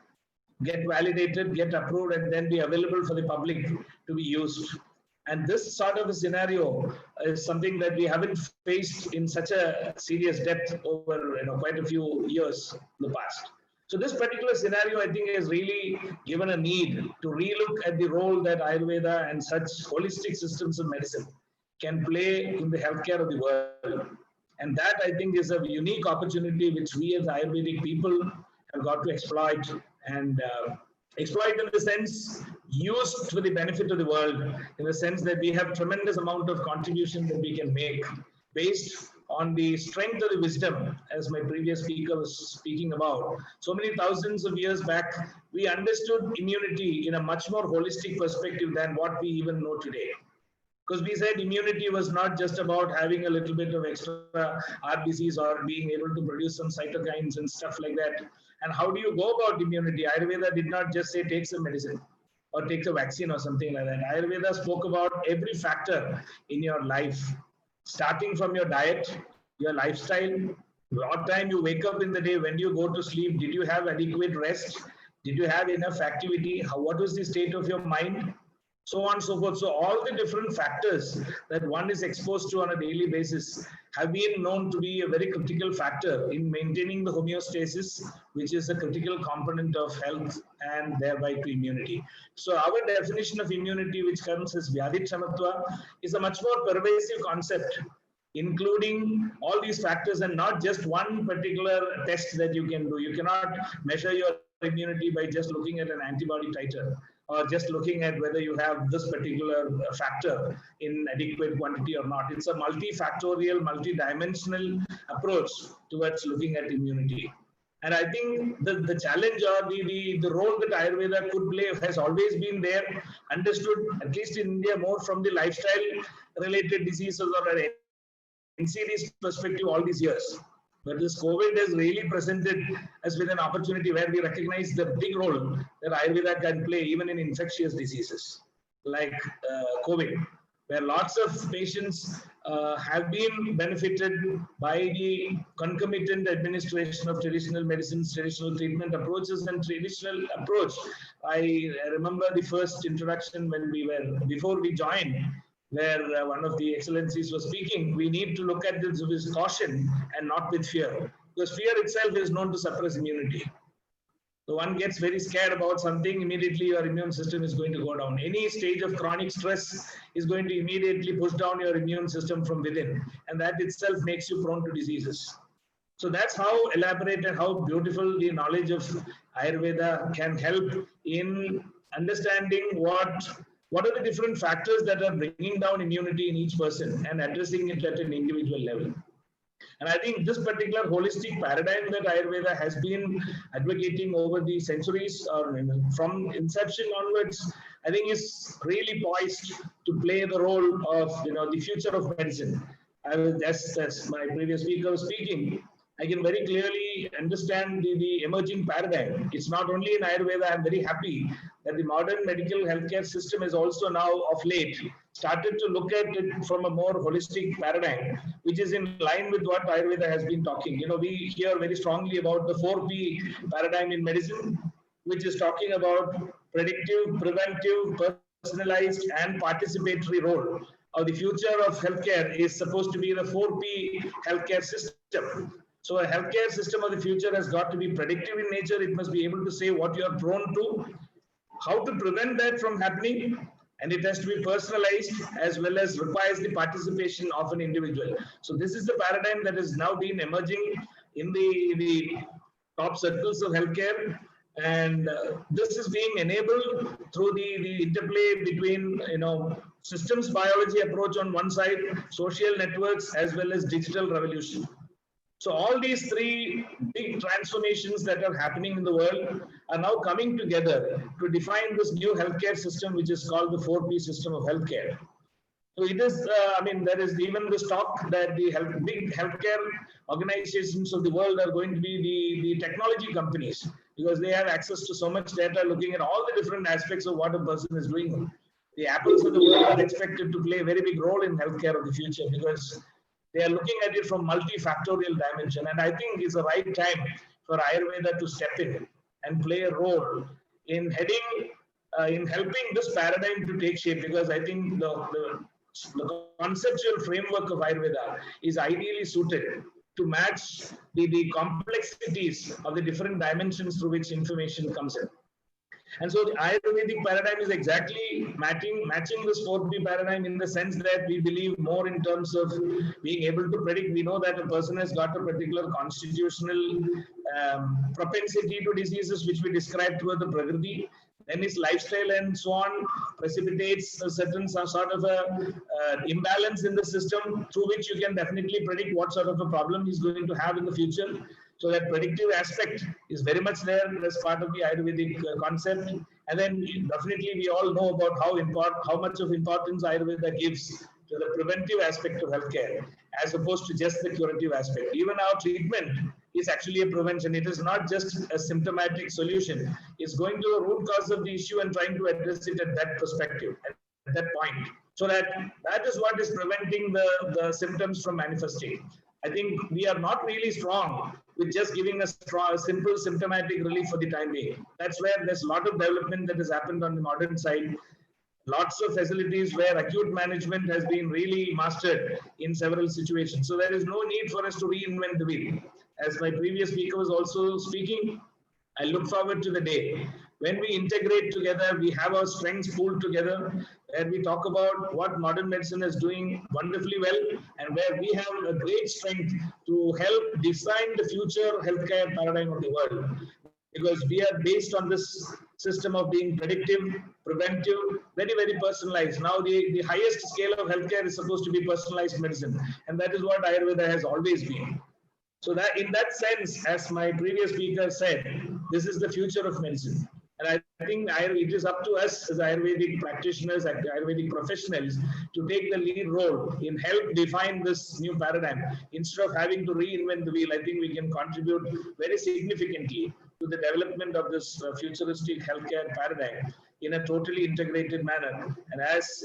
get validated, get approved, and then be available for the public to be used. And this sort of a scenario is something that we haven't faced in such a serious depth over quite a few years in the past. So this particular scenario, I think, has really given a need to relook at the role that Ayurveda and such holistic systems of medicine can play in the healthcare of the world. And that, I think, is a unique opportunity which we as Ayurvedic people have got to exploit, and exploit in the sense used for the benefit of the world, in the sense that we have tremendous amount of contribution that we can make based on the strength of the wisdom, as my previous speaker was speaking about. So many thousands of years back, we understood immunity in a much more holistic perspective than what we even know today. Because we said immunity was not just about having a little bit of extra RBCs or being able to produce some cytokines and stuff like that. And how do you go about immunity? Ayurveda did not just say take some medicine or take a vaccine or something like that. Ayurveda spoke about every factor in your life, starting from your diet, your lifestyle, what time you wake up in the day, when you go to sleep, did you have adequate rest? Did you have enough activity? What was the state of your mind? So on and so forth. So all the different factors that one is exposed to on a daily basis have been known to be a very critical factor in maintaining the homeostasis, which is a critical component of health and thereby to immunity. So our definition of immunity, which comes as Vyadhikshamatva, is a much more pervasive concept, including all these factors and not just one particular test that you can do. You cannot measure your immunity by just looking at an antibody titer, or just looking at whether you have this particular factor in adequate quantity or not. It's a multifactorial, multidimensional approach towards looking at immunity. And I think the challenge or the role that Ayurveda could play has always been there, understood, at least in India, more from the lifestyle-related diseases or an NCD's perspective all these years. But this COVID has really presented us with an opportunity where we recognize the big role that Ayurveda can play even in infectious diseases like COVID, where lots of patients have been benefited by the concomitant administration of traditional medicines, traditional treatment approaches, and traditional approach. I remember the first introduction when before we joined, where one of the excellencies was speaking, we need to look at this with caution and not with fear, because fear itself is known to suppress immunity. So one gets very scared about something, immediately your immune system is going to go down. Any stage of chronic stress is going to immediately push down your immune system from within, and that itself makes you prone to diseases. So that's how elaborate and how beautiful the knowledge of Ayurveda can help in understanding what are the different factors that are bringing down immunity in each person and addressing it at an individual level. And I think this particular holistic paradigm that Ayurveda has been advocating over the centuries, or from inception onwards, I think is really poised to play the role of the future of medicine. As my previous speaker was speaking, I can very clearly understand the emerging paradigm. It's not only in Ayurveda. I'm very happy that the modern medical healthcare system is also now of late started to look at it from a more holistic paradigm, which is in line with what Ayurveda has been talking. We hear very strongly about the 4P paradigm in medicine, which is talking about predictive, preventive, personalized, and participatory role. Or the future of healthcare is supposed to be the 4P healthcare system. So a healthcare system of the future has got to be predictive in nature. It must be able to say what you are prone to, how to prevent that from happening, and it has to be personalized as well as requires the participation of an individual. So this is the paradigm that has now been emerging in the top circles of healthcare, and this is being enabled through the interplay between systems biology approach on one side, social networks, as well as digital revolution. So all these three big transformations that are happening in the world are now coming together to define this new healthcare system, which is called the 4P system of healthcare. So it is, there is even this talk that the big healthcare organizations of the world are going to be the technology companies, because they have access to so much data looking at all the different aspects of what a person is doing. The Apples of the world are expected to play a very big role in healthcare of the future because they are looking at it from multifactorial dimension. And I think it's the right time for Ayurveda to step in and play a role in helping this paradigm to take shape, because I think the conceptual framework of Ayurveda is ideally suited to match the complexities of the different dimensions through which information comes in. And so the Ayurvedic paradigm is exactly matching this 4P paradigm in the sense that we believe more in terms of being able to predict. We know that a person has got a particular constitutional propensity to diseases, which we describe through the Prakriti. Then his lifestyle and so on precipitates a certain sort of a imbalance in the system through which you can definitely predict what sort of a problem he's going to have in the future. So that predictive aspect is very much there as part of the Ayurvedic concept. And then definitely we all know about how much of importance Ayurveda gives to the preventive aspect of healthcare, as opposed to just the curative aspect. Even our treatment is actually a prevention. It is not just a symptomatic solution. It's going to the root cause of the issue and trying to address it at that perspective, at that point. So that is what is preventing the symptoms from manifesting. I think we are not really strong with just giving a simple symptomatic relief for the time being. That's where there's a lot of development that has happened on the modern side. Lots of facilities where acute management has been really mastered in several situations. So there is no need for us to reinvent the wheel. As my previous speaker was also speaking, I look forward to the day when we integrate together, we have our strengths pooled together, and we talk about what modern medicine is doing wonderfully well, and where we have a great strength to help design the future healthcare paradigm of the world. Because we are based on this system of being predictive, preventive, very, very personalized. Now, the highest scale of healthcare is supposed to be personalized medicine, and that is what Ayurveda has always been. So that in that sense, as my previous speaker said, this is the future of medicine. And I think it is up to us as Ayurvedic practitioners, Ayurvedic professionals, to take the lead role in help define this new paradigm. Instead of having to reinvent the wheel, I think we can contribute very significantly to the development of this futuristic healthcare paradigm in a totally integrated manner. And as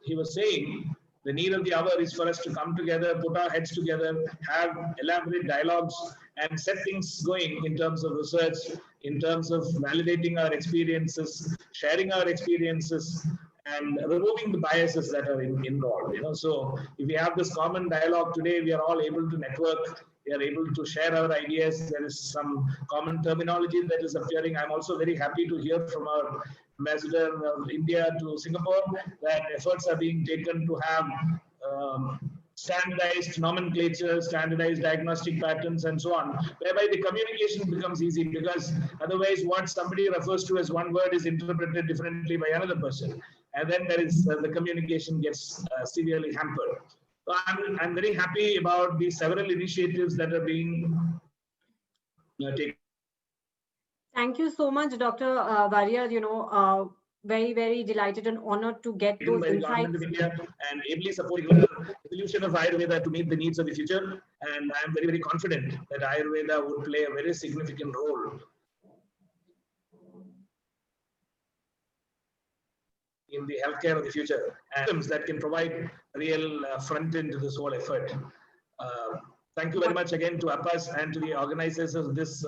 he was saying, the need of the hour is for us to come together, put our heads together, have elaborate dialogues, and set things going in terms of research, in terms of validating our experiences, sharing our experiences, and removing the biases that are involved. So if we have this common dialogue today, we are all able to network. We are able to share our ideas. There is some common terminology that is appearing. I'm also very happy to hear from our Ambassador of India to Singapore that efforts are being taken to have standardized nomenclature, standardized diagnostic patterns, and so on, whereby the communication becomes easy, because otherwise what somebody refers to as one word is interpreted differently by another person. And then there is the communication gets severely hampered. So I'm very happy about the several initiatives that are being taken. Thank you so much, Dr. Warrior. Very, very delighted and honored to get those insights. Of India and ably supporting the evolution of Ayurveda to meet the needs of the future. And I'm very, very confident that Ayurveda would play a very significant role in the healthcare of the future, and systems that can provide real front end to this whole effort. Thank you very much again to APAS and to the organizers of this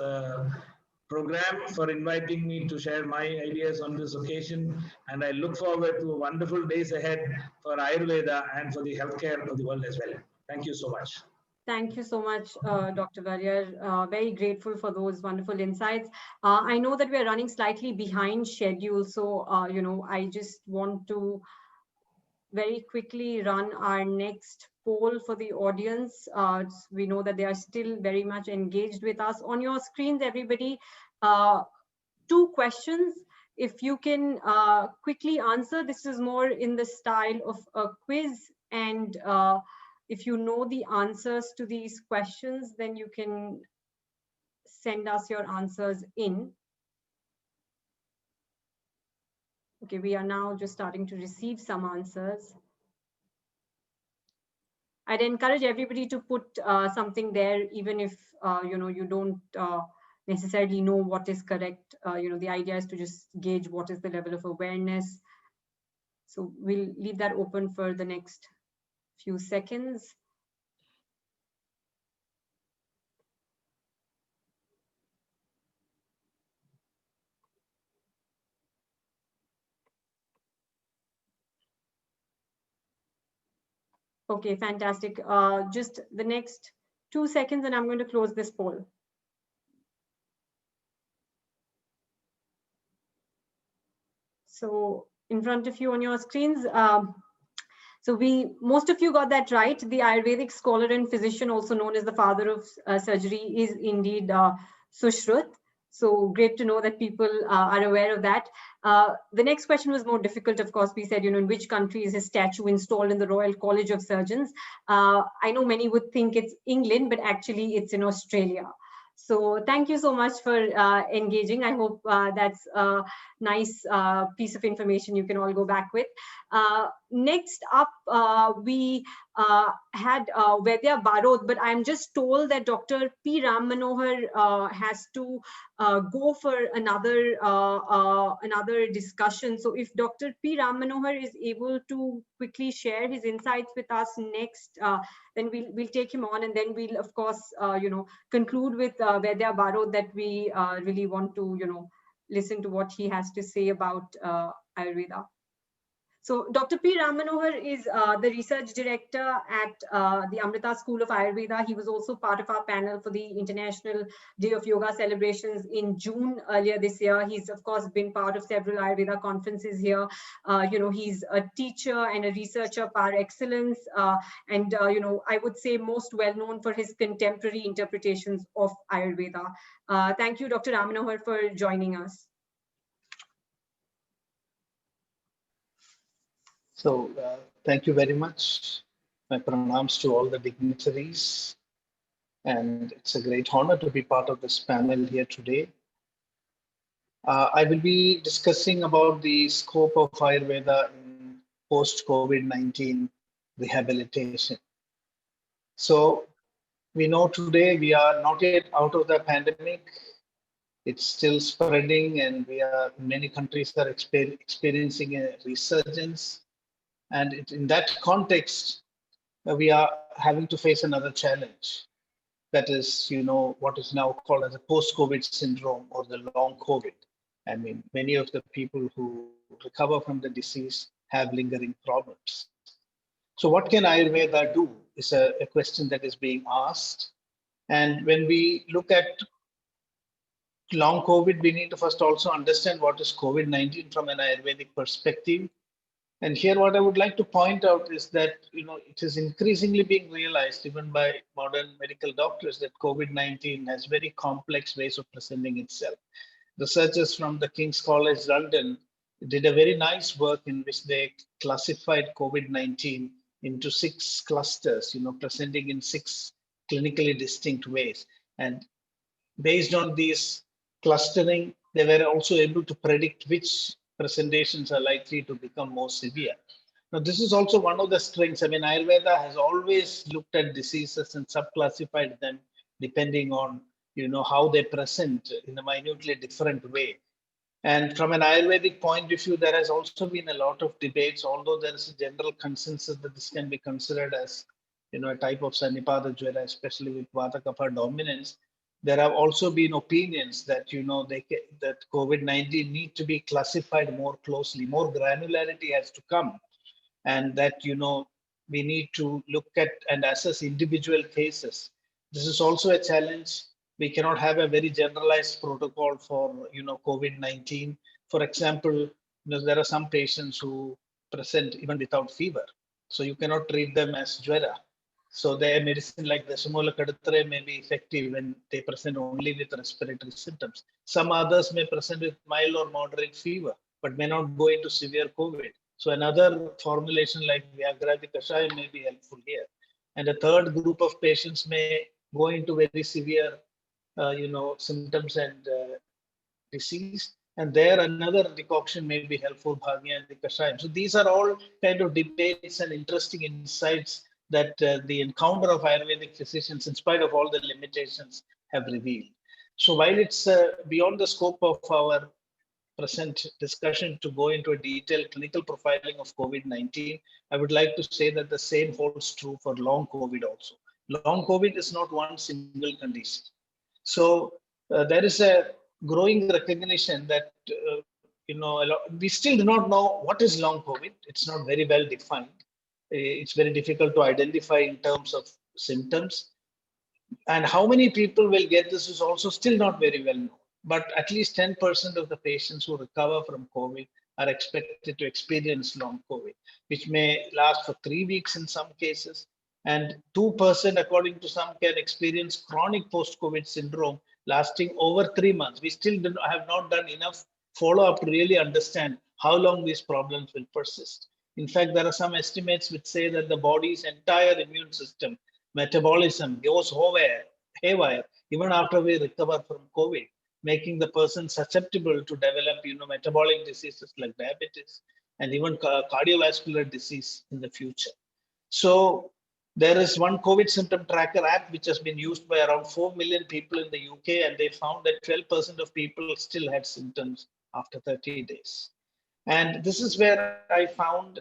program for inviting me to share my ideas on this occasion. And I look forward to wonderful days ahead for Ayurveda and for the healthcare of the world as well. Thank you so much. Thank you so much, Dr. Varier. Very grateful for those wonderful insights. I know that we're running slightly behind schedule, so I just want to very quickly run our next poll for the audience. We know that they are still very much engaged with us. On your screens, everybody, 2 questions. If you can quickly answer, this is more in the style of a quiz, and if you know the answers to these questions, then you can send us your answers in. Okay, we are now just starting to receive some answers. I'd encourage everybody to put something there, even if you don't necessarily know what is correct. The idea is to just gauge what is the level of awareness. So we'll leave that open for the next few seconds. Okay, fantastic. Just the next 2 seconds and I'm going to close this poll. So in front of you on your screens, so most of you got that right. The Ayurvedic scholar and physician, also known as the father of surgery, is indeed Sushruth. So great to know that people are aware of that. The next question was more difficult, of course. We said, in which country is his statue installed in the Royal College of Surgeons? I know many would think it's England, but actually it's in Australia. So thank you so much for engaging. I hope that's a nice piece of information you can all go back with. Next up, we had Vaidya Barot, but I'm just told that Dr. P. Rammanohar has to go for another discussion. So if Dr. P. Rammanohar is able to quickly share his insights with us next, then we'll take him on, and then we'll of course conclude with Vaidya Barot, that we really want to listen to what he has to say about Ayurveda. So Dr. P. Rammanohar is the research director at the Amrita School of Ayurveda. He was also part of our panel for the International Day of Yoga celebrations in June earlier this year. He's of course been part of several Ayurveda conferences here. He's a teacher and a researcher par excellence. And I would say most well known for his contemporary interpretations of Ayurveda. Thank you, Dr. Rammanohar, for joining us. So thank you very much. My pranams to all the dignitaries. And it's a great honor to be part of this panel here today. I will be discussing about the scope of Ayurveda in post-COVID-19 rehabilitation. So we know today we are not yet out of the pandemic. It's still spreading, and many countries are experiencing a resurgence. And in that context, we are having to face another challenge. That is, what is now called as a post-COVID syndrome, or the long COVID. I mean, many of the people who recover from the disease have lingering problems. So what can Ayurveda do is a question that is being asked. And when we look at long COVID, we need to first also understand what is COVID-19 from an Ayurvedic perspective. And here what I would like to point out is that, it is increasingly being realized even by modern medical doctors that COVID-19 has very complex ways of presenting itself. Researchers from the King's College London did a very nice work in which they classified COVID-19 into 6 clusters, presenting in 6 clinically distinct ways. And based on these clustering, they were also able to predict which presentations are likely to become more severe. Now, this is also one of the strengths. I mean, Ayurveda has always looked at diseases and subclassified them depending on, how they present in a minutely different way. And from an Ayurvedic point of view, there has also been a lot of debates, although there is a general consensus that this can be considered as, a type of Sanipada Jwara, especially with Vata Kapha dominance. There have also been opinions that, that COVID-19 need to be classified more closely, more granularity has to come. And that, we need to look at and assess individual cases. This is also a challenge. We cannot have a very generalized protocol for, COVID-19. For example, there are some patients who present even without fever. So you cannot treat them as Jwara. So their medicine like the Sumola Kadatre may be effective when they present only with respiratory symptoms. Some others may present with mild or moderate fever, but may not go into severe COVID. So another formulation like Viagra Kashayam may be helpful here. And a third group of patients may go into very severe, symptoms and disease. And there another decoction may be helpful, Bhagya and Kashayam. So these are all kind of debates and interesting insights that the encounter of Ayurvedic physicians, in spite of all the limitations, have revealed. So while it's beyond the scope of our present discussion to go into a detailed clinical profiling of COVID-19, I would like to say that the same holds true for long COVID also. Long COVID is not one single condition. So there is a growing recognition that, we still do not know what is long COVID. It's not very well defined. It's very difficult to identify in terms of symptoms. And how many people will get this is also still not very well known. But at least 10% of the patients who recover from COVID are expected to experience long COVID, which may last for 3 weeks in some cases. And 2%, according to some, can experience chronic post-COVID syndrome lasting over 3 months. We still have not done enough follow-up to really understand how long these problems will persist. In fact, there are some estimates which say that the body's entire immune system, metabolism goes haywire even after we recover from COVID, making the person susceptible to develop, metabolic diseases like diabetes and even cardiovascular disease in the future. So there is one COVID symptom tracker app which has been used by around 4 million people in the UK, and they found that 12% of people still had symptoms after 30 days. And this is where I found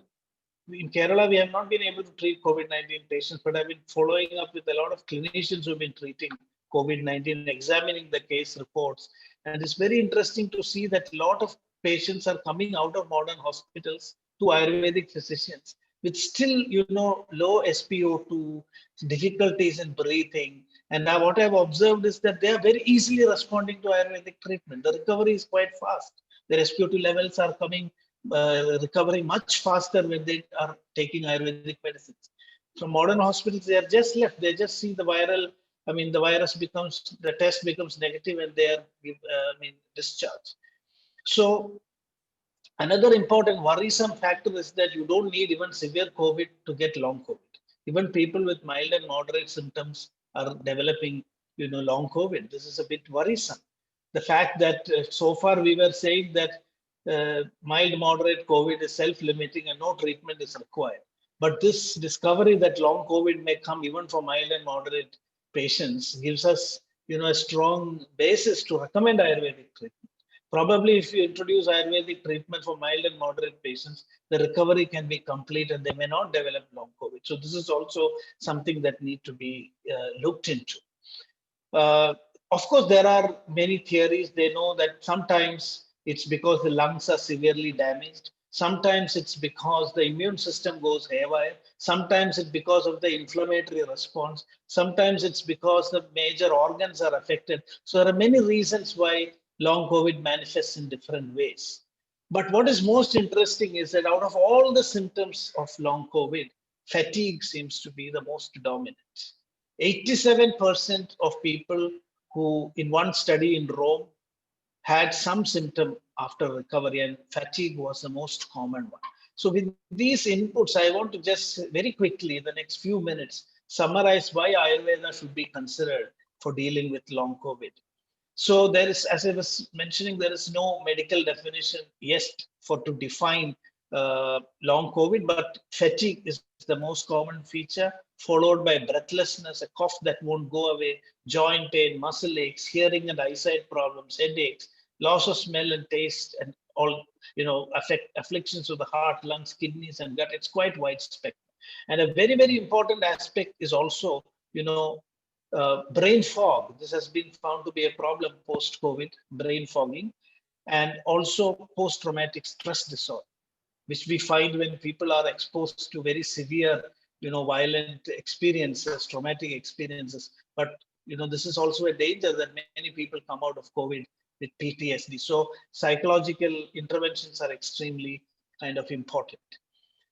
in Kerala, we have not been able to treat COVID-19 patients, but I've been following up with a lot of clinicians who've been treating COVID-19, examining the case reports. And it's very interesting to see that a lot of patients are coming out of modern hospitals to Ayurvedic physicians with still, low SpO2, difficulties in breathing. And now what I've observed is that they are very easily responding to Ayurvedic treatment. The recovery is quite fast. Their SpO2 levels are recovering much faster when they are taking Ayurvedic medicines. From modern hospitals, they are just left. They just see the the test becomes negative and they are discharged. So another important worrisome factor is that you don't need even severe COVID to get long COVID. Even people with mild and moderate symptoms are developing, long COVID. This is a bit worrisome. The fact that so far we were saying that mild, moderate COVID is self-limiting and no treatment is required. But this discovery that long COVID may come even for mild and moderate patients gives us, a strong basis to recommend Ayurvedic treatment. Probably if you introduce Ayurvedic treatment for mild and moderate patients, the recovery can be complete and they may not develop long COVID. So this is also something that needs to be looked into. Of course, there are many theories. They know that sometimes it's because the lungs are severely damaged. Sometimes it's because the immune system goes haywire. Sometimes it's because of the inflammatory response. Sometimes it's because the major organs are affected. So there are many reasons why long COVID manifests in different ways. But what is most interesting is that out of all the symptoms of long COVID, fatigue seems to be the most dominant. 87% of people who in one study in Rome had some symptom after recovery, and fatigue was the most common one. So with these inputs, I want to just very quickly, in the next few minutes, summarize why Ayurveda should be considered for dealing with long COVID. So there is, as I was mentioning, there is no medical definition yet to define long COVID, but fatigue is the most common feature, followed by breathlessness, a cough that won't go away, joint pain, muscle aches, hearing and eyesight problems, headaches, loss of smell and taste, and all, afflictions of the heart, lungs, kidneys, and gut. It's quite wide spectrum. And a very, very important aspect is also, brain fog. This has been found to be a problem post-COVID, brain fogging, and also post-traumatic stress disorder, which we find when people are exposed to very severe, violent experiences, traumatic experiences. But, this is also a danger that many people come out of COVID with PTSD. So psychological interventions are extremely kind of important.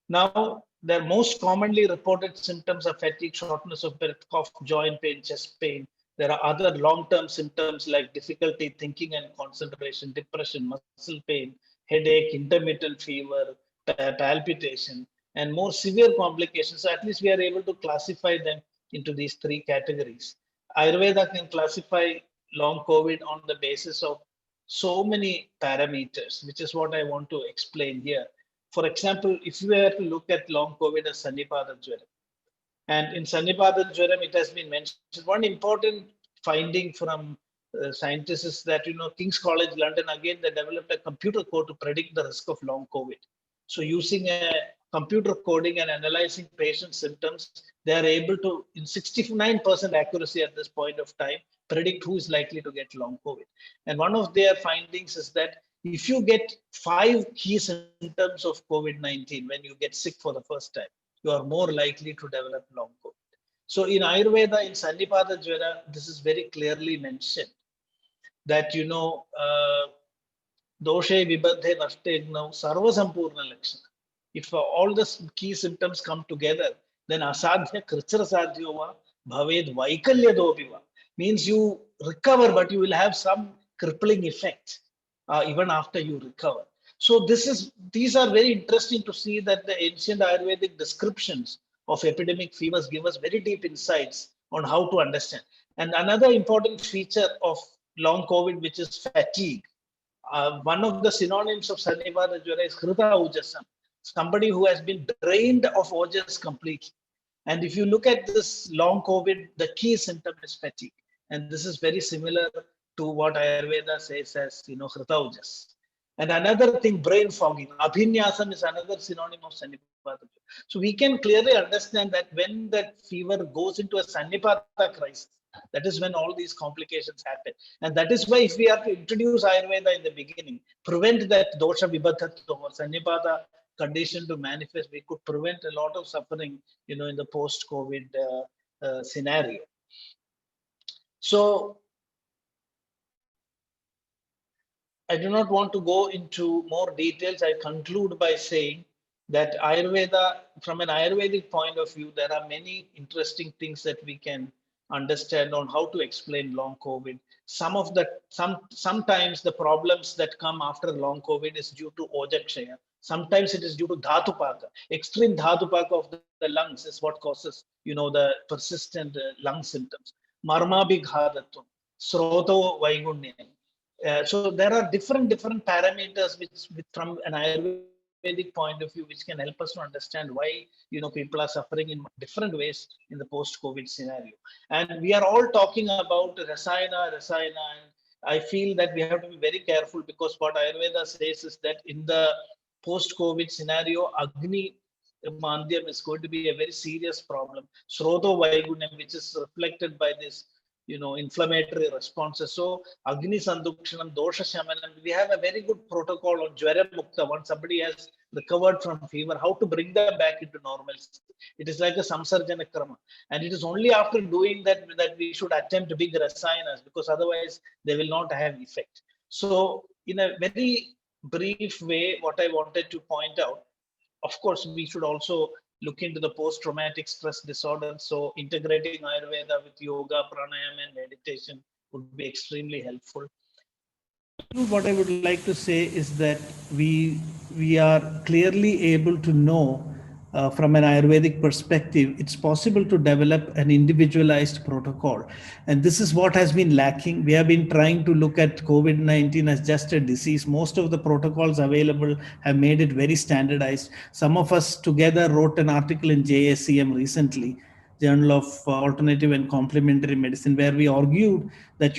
Now, the most commonly reported symptoms are fatigue, shortness of breath, cough, joint pain, chest pain. There are other long-term symptoms like difficulty thinking and concentration, depression, muscle pain, headache, intermittent fever, palpitation, and more severe complications. So at least we are able to classify them into these three categories. Ayurveda can classify long COVID on the basis of so many parameters, which is what I want to explain here. For example, if you were to look at long COVID as Sannipada Jwaram, and in Sannipada Jwaram, it has been mentioned, one important finding from scientists is that, King's College London, again, they developed a computer code to predict the risk of long COVID. So using a computer coding and analyzing patient symptoms, they are able to, in 69% accuracy at this point of time, predict who is likely to get long COVID. And one of their findings is that if you get 5 key symptoms of COVID-19 when you get sick for the first time, you are more likely to develop long COVID. So in Ayurveda, in Sannipada Jvara, this is very clearly mentioned that, doshe vibadhe nashtegnav sarva sampurna lakshana. If all the key symptoms come together, then asadhya krichara sadhyova bhaved vaikalya dobiva. Means you recover, but you will have some crippling effect even after you recover. So these are very interesting to see that the ancient Ayurvedic descriptions of epidemic fevers give us very deep insights on how to understand. And another important feature of long COVID, which is fatigue. One of the synonyms of Sannipada Jvara is Krita Ujasam, somebody who has been drained of ojas completely. And if you look at this long COVID, the key symptom is fatigue. And this is very similar to what Ayurveda says as, Krita Ujas. And another thing, brain fogging. Abhinyasam is another synonym of Sannipada Jvara. So we can clearly understand that when that fever goes into a Sannipada crisis, that is when all these complications happen. And that is why if we have to introduce Ayurveda in the beginning, prevent that dosha vibhadhatva or Sannipada condition to manifest, we could prevent a lot of suffering, in the post-COVID scenario. So I do not want to go into more details. I conclude by saying that Ayurveda, from an Ayurvedic point of view, there are many interesting things that we can understand on how to explain long COVID. Sometimes the problems that come after long COVID is due to ojakshaya. Sometimes it is due to dhatupaka. Extreme dhatupaka of the lungs is what causes, the persistent lung symptoms. Marmabhighadatum, sroto vaigunyam. So there are different parameters which from an Ayurvedic point of view, which can help us to understand why people are suffering in different ways in the post-COVID scenario. And we are all talking about rasayana, and I feel that we have to be very careful, because what Ayurveda says is that in the post-COVID scenario, Agni Mandhyam is going to be a very serious problem. Sroto Vaigunyam, which is reflected by this inflammatory responses. So Agni Sandukshanam, Dosha Shamanam, we have a very good protocol on Jvara Mukta. Once somebody has recovered from fever, how to bring them back into normalcy. It is like a Samsarjana Krama. And it is only after doing that we should attempt big rasayanas, because otherwise they will not have effect. So in a very brief way, what I wanted to point out, of course, we should also look into the post-traumatic stress disorder. So integrating Ayurveda with yoga, pranayama, and meditation would be extremely helpful. What I would like to say is that we are clearly able to know from an Ayurvedic perspective, it's possible to develop an individualized protocol. And this is what has been lacking. We have been trying to look at COVID-19 as just a disease. Most of the protocols available have made it very standardized. Some of us together wrote an article in JACM recently, Journal of Alternative and Complementary Medicine, where we argued that,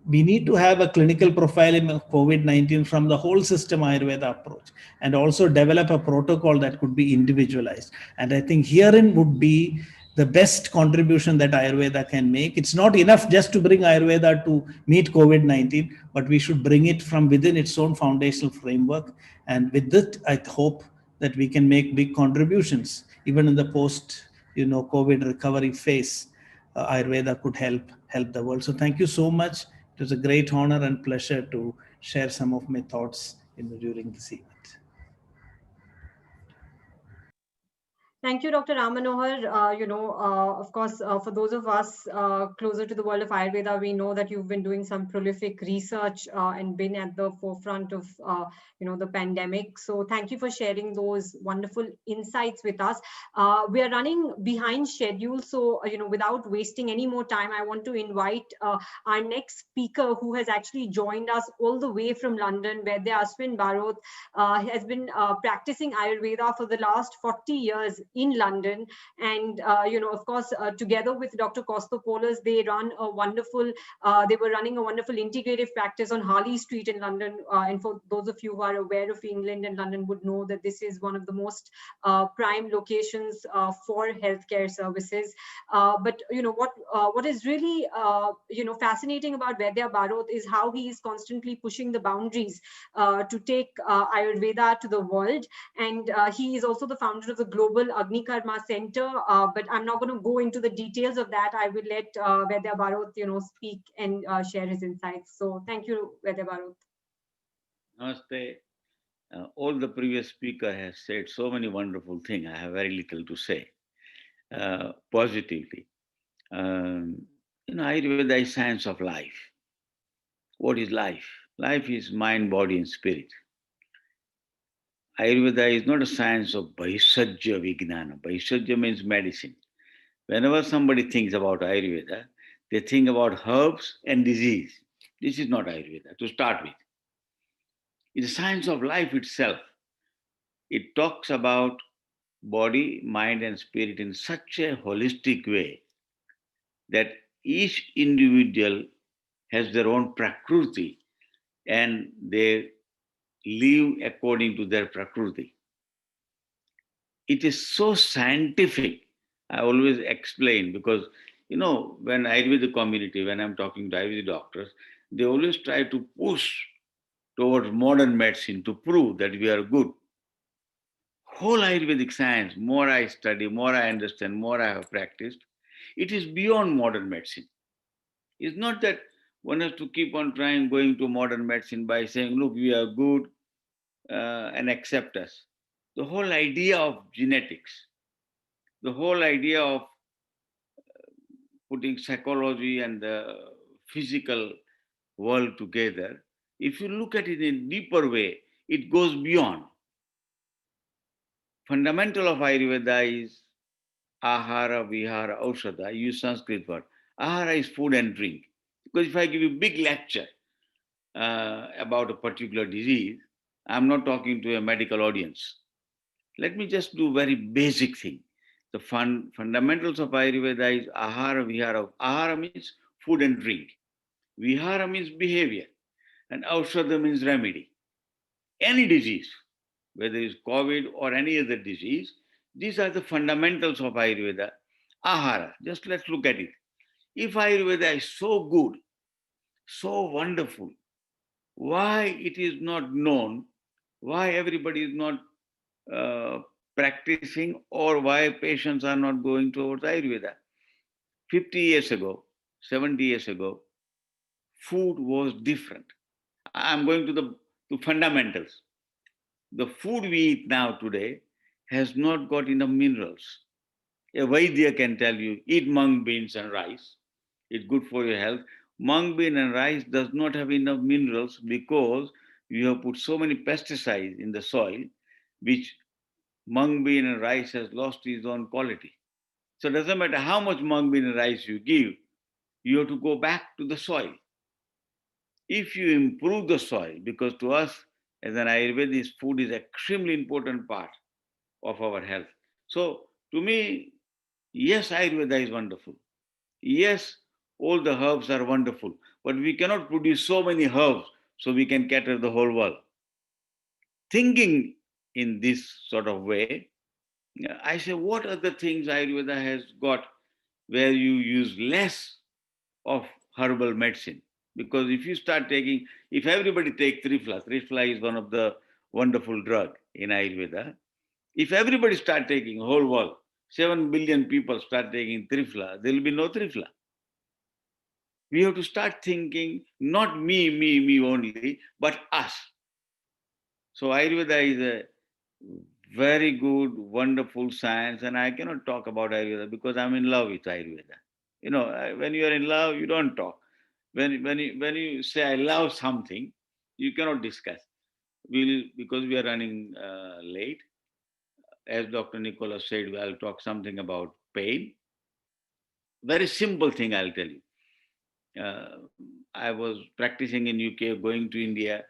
we need to have a clinical profile in COVID-19 from the whole system Ayurveda approach, and also develop a protocol that could be individualized. And I think herein would be the best contribution that Ayurveda can make. It's not enough just to bring Ayurveda to meet COVID-19, but we should bring it from within its own foundational framework. And with that, I hope that we can make big contributions, even in the post, COVID recovery phase. Ayurveda could help the world. So thank you so much. It was a great honor and pleasure to share some of my thoughts during this event. Thank you, Dr. Rammanohar. Of course, for those of us closer to the world of Ayurveda, we know that you've been doing some prolific research and been at the forefront of, the pandemic. So thank you for sharing those wonderful insights with us. We are running behind schedule. So, without wasting any more time, I want to invite our next speaker, who has actually joined us all the way from London. Vaidya Ashwin Barot has been practicing Ayurveda for the last 40 years in London. And, of course, together with Dr. Kostopoulos, they run a wonderful, they were running a wonderful integrative practice on Harley Street in London. And for those of you who are aware of England and London would know that this is one of the most prime locations for healthcare services. But what is really fascinating about Vaidya Barot is how he is constantly pushing the boundaries to take Ayurveda to the world. And he is also the founder of the Global Agni Karma Center. But I'm not going to go into the details of that. I will let Vaidya Barot speak and share his insights. So thank you, Vaidya Barot. Namaste. All the previous speaker has said so many wonderful things. I have very little to say positively. Ayurveda is science of life. What is life? Life is mind, body, and spirit. Ayurveda is not a science of Bhaishajya Vijnana. Bhaishajya means medicine. Whenever somebody thinks about Ayurveda, they think about herbs and disease. This is not Ayurveda, to start with. It's a science of life itself. It talks about body, mind, and spirit in such a holistic way that each individual has their own prakriti and they live according to their prakriti. It is so scientific. I always explain because, when Ayurveda community, when I'm talking to Ayurvedic doctors, they always try to push towards modern medicine to prove that we are good. Whole Ayurvedic science, more I study, more I understand, more I have practiced, it is beyond modern medicine. It's not that one has to keep on going to modern medicine by saying, look, we are good and accept us. The whole idea of genetics, the whole idea of putting psychology and the physical world together, if you look at it in a deeper way, it goes beyond. Fundamental of Ayurveda is ahara, vihara, aushadha. I use Sanskrit word. Ahara is food and drink. Because if I give you a big lecture about a particular disease, I'm not talking to a medical audience. Let me just do very basic thing. The fundamentals of Ayurveda is ahara, vihara. Ahara means food and drink. Vihara means behavior. And aushadha means remedy. Any disease, whether it's COVID or any other disease, these are the fundamentals of Ayurveda. Ahara, just let's look at it. If Ayurveda is so good, so wonderful, why it is not known, why everybody is not practicing, or why patients are not going towards Ayurveda? 50 years ago, 70 years ago, food was different. I'm going to the fundamentals. The food we eat now today has not got enough minerals. A Vaidya can tell you, eat mung beans and rice. It's good for your health. Mung bean and rice does not have enough minerals because you have put so many pesticides in the soil, which mung bean and rice has lost its own quality. So it doesn't matter how much mung bean and rice you give, you have to go back to the soil. If you improve the soil, because to us as an Ayurvedist, food is an extremely important part of our health. So to me, yes, Ayurveda is wonderful. Yes, all the herbs are wonderful, but we cannot produce so many herbs so we can cater the whole world. Thinking in this sort of way, I say, what are the things Ayurveda has got where you use less of herbal medicine? Because if you start taking, if everybody takes Triphala is one of the wonderful drug in Ayurveda. If everybody start taking, whole world, 7 billion people start taking Triphala, there will be no Triphala. We have to start thinking, not me only, but us. So Ayurveda is a very good, wonderful science, and I cannot talk about Ayurveda because I'm in love with Ayurveda. When you are in love, you don't talk. When you say I love something, you cannot discuss. Because we are running late. As Dr. Nicholas said, I'll talk something about pain. Very simple thing I'll tell you. I was practicing in UK, going to India,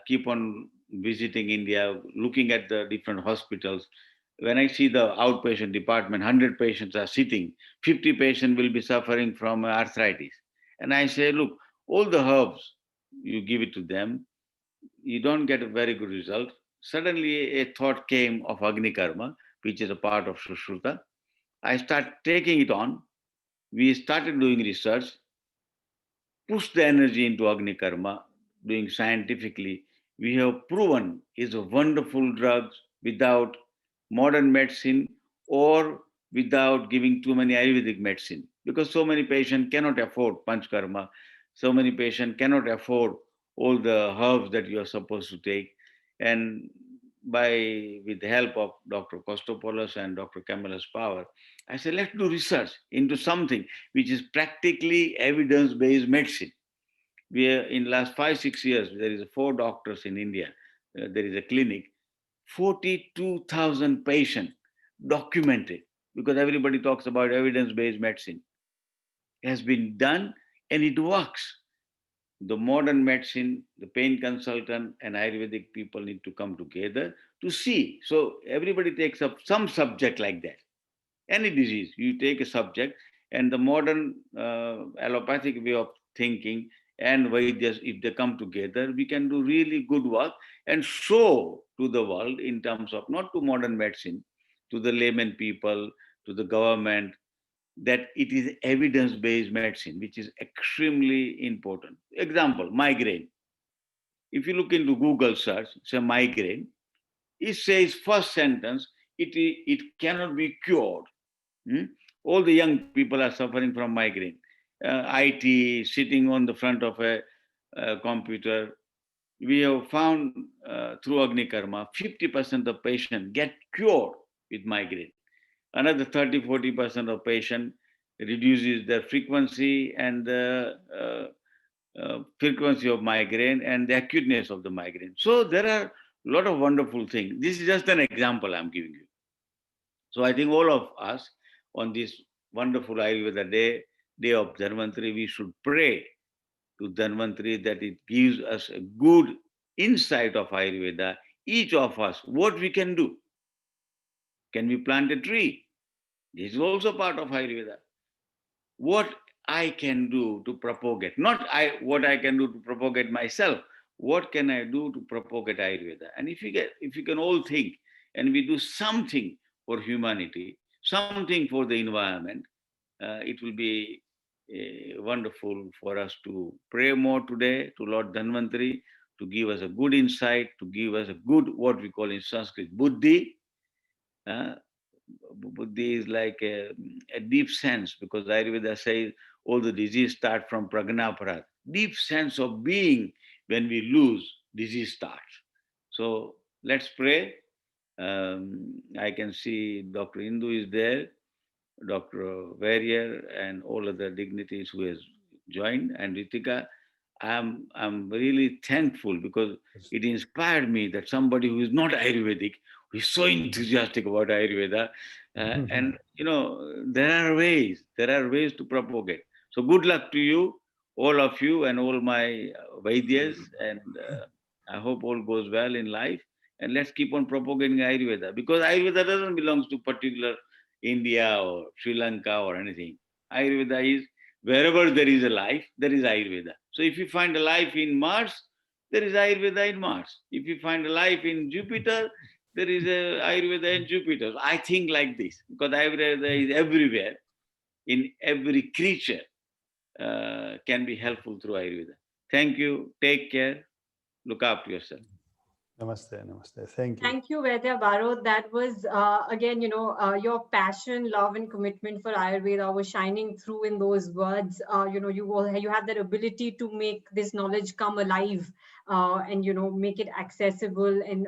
keep on visiting India, looking at the different hospitals. when I see the outpatient department, 100 patients are sitting, 50 patients will be suffering from arthritis. And I say, look, all the herbs, you give it to them, you don't get a very good result. Suddenly a thought came of Agni Karma, which is a part of Sushruta. I start taking it on. We started doing research, push the energy into Agni Karma, doing scientifically. We have proven is a wonderful drug without modern medicine or without giving too many Ayurvedic medicine, because so many patients cannot afford Panchkarma, so many patients cannot afford all the herbs that you are supposed to take. And with the help of Dr. Kostopoulos and Dr. Kamala's power, I said, let's do research into something which is practically evidence-based medicine. We are, in last 5-6 years, there is 4 doctors in India. There is a clinic, 42,000 patients documented, because everybody talks about evidence-based medicine. It has been done and it works. The modern medicine, the pain consultant and Ayurvedic people need to come together to see. So everybody takes up some subject like that. Any disease, you take a subject, and the modern allopathic way of thinking and Vaidyas, if they come together, we can do really good work and show to the world in terms of, not to modern medicine, to the layman people, to the government, that it is evidence-based medicine, which is extremely important. Example, migraine. If you look into Google search, say migraine, it says first sentence, it cannot be cured. All the young people are suffering from migraine. IT, sitting on the front of a computer. We have found through Agni Karma, 50% of patients get cured with migraine. Another 30-40% of patients reduces their frequency and the frequency of migraine and the acuteness of the migraine. So there are a lot of wonderful things. This is just an example I'm giving you. So I think all of us on this wonderful Ayurveda day of Dhanvantari, we should pray to Dhanvantari that it gives us a good insight of Ayurveda, each of us, what we can do. Can we plant a tree? This is also part of Ayurveda. What I can do to propagate, not what I can do to propagate myself, what can I do to propagate Ayurveda? And if you can all think and we do something for humanity, something for the environment, it will be wonderful for us to pray more today to Lord Dhanvantari to give us a good insight, to give us a good, what we call in Sanskrit, buddhi. Buddhi is like a deep sense, because Ayurveda says all the disease start from prajnaparat. Deep sense of being. When we lose, disease starts. So let's pray. I can see Dr. Indu is there, Dr. Varier, and all other dignitaries who has joined, and Ritika. I'm really thankful because it inspired me that somebody who is not Ayurvedic, who is so enthusiastic about Ayurveda, and there are ways to propagate. So good luck to you, all of you, and all my Vaidyas, and I hope all goes well in life. And let's keep on propagating Ayurveda, because Ayurveda doesn't belong to particular India or Sri Lanka or anything. Ayurveda is wherever there is a life, there is Ayurveda. So if you find a life in Mars, there is Ayurveda in Mars. If you find a life in Jupiter, there is a Ayurveda in Jupiter. So I think like this, because Ayurveda is everywhere, in every creature, can be helpful through Ayurveda. Thank you. Take care. Look after yourself. Namaste, namaste. Thank you. Thank you, Vaidya Barot. That was, again, your passion, love, and commitment for Ayurveda was shining through in those words. You have that ability to make this knowledge come alive and, make it accessible. And,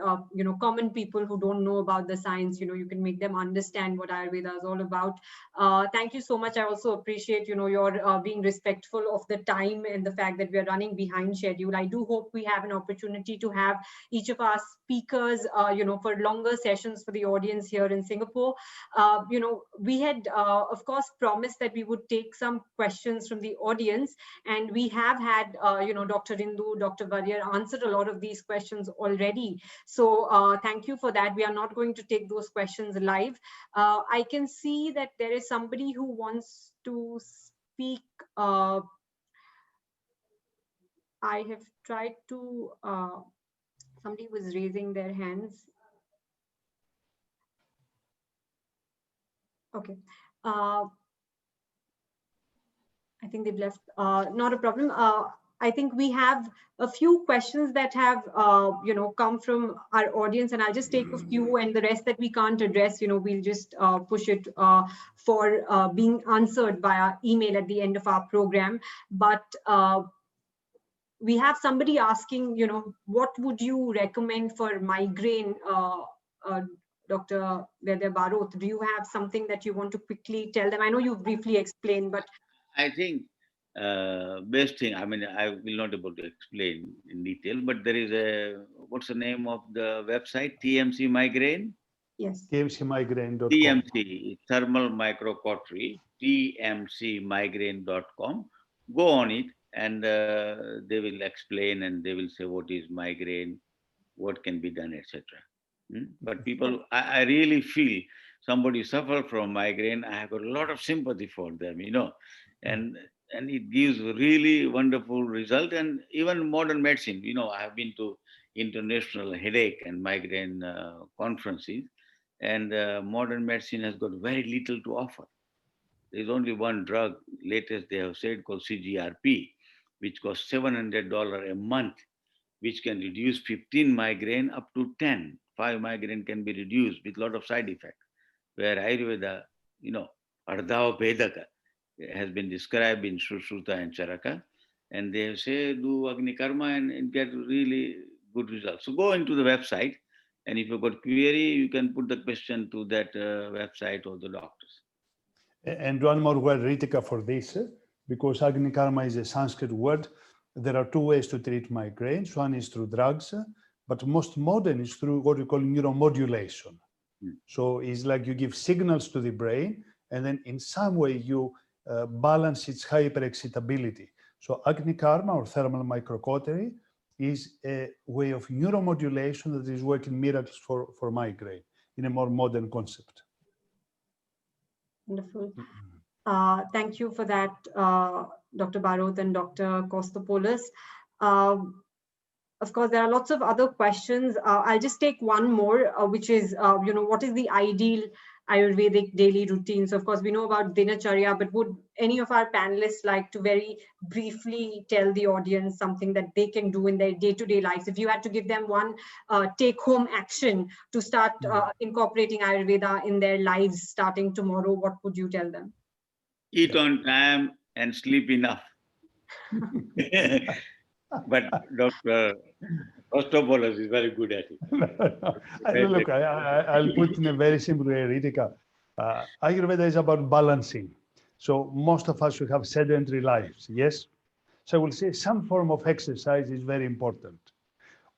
common people who don't know about the science, you can make them understand what Ayurveda is all about. Thank you so much. I also appreciate, your being respectful of the time and the fact that we are running behind schedule. I do hope we have an opportunity to have each of of our speakers, for longer sessions for the audience here in Singapore. We had, of course, promised that we would take some questions from the audience, and we have had, Dr. Indu, Dr. Varier answered a lot of these questions already. So thank you for that. We are not going to take those questions live. I can see that there is somebody who wants to speak. I have tried to, somebody was raising their hands. Okay. I think they've left, not a problem. I think we have a few questions that have, come from our audience, and I'll just take a few, and the rest that we can't address, we'll just push it for being answered via email at the end of our program. But we have somebody asking, what would you recommend for migraine, Dr. Vaidya Barot? Do you have something that you want to quickly tell them? I know you've briefly explained, but I think best thing, I mean, I will not be able to explain in detail, but there is a, what's the name of the website? TMC Migraine? Yes. TMCmigraine.com. TMC, Thermal Microcautery, TMCmigraine.com. Go on it, and they will explain, and they will say what is migraine, what can be done, etc. But people, I really feel somebody suffer from migraine, I have got a lot of sympathy for them, and it gives really wonderful result. And even modern medicine, I have been to international headache and migraine conferences, and modern medicine has got very little to offer. There's only one drug, latest they have said, called CGRP, which costs $700 a month, which can reduce 15 migraine up to 10. 5 migraine can be reduced with a lot of side effects. Where Ayurveda, Ardhava Vedaka has been described in Sushruta and Charaka, and they say do Agni Karma and get really good results. So go into the website, and if you've got query, you can put the question to that website or the doctors. And one more word, Ritika, for this, because Agni Karma is a Sanskrit word. There are two ways to treat migraines. One is through drugs, but most modern is through what we call neuromodulation. So it's like you give signals to the brain, and then in some way you balance its hyperexcitability. So Agni Karma, or thermal microcautery, is a way of neuromodulation that is working miracles for migraine in a more modern concept. Wonderful. Thank you for that, Dr. Barot and Dr. Kostopoulos. Of course, there are lots of other questions. I'll just take one more, which is, what is the ideal Ayurvedic daily routine? So, of course, we know about Dinacharya, but would any of our panelists like to very briefly tell the audience something that they can do in their day-to-day lives? If you had to give them one take-home action to start incorporating Ayurveda in their lives starting tomorrow, what would you tell them? Eat on time and sleep enough. But Dr. Kostopoulos is very good at it. Look, I'll put in a very simple way, Ritika. Ayurveda is about balancing. So most of us should have sedentary lives, yes? So I will say some form of exercise is very important.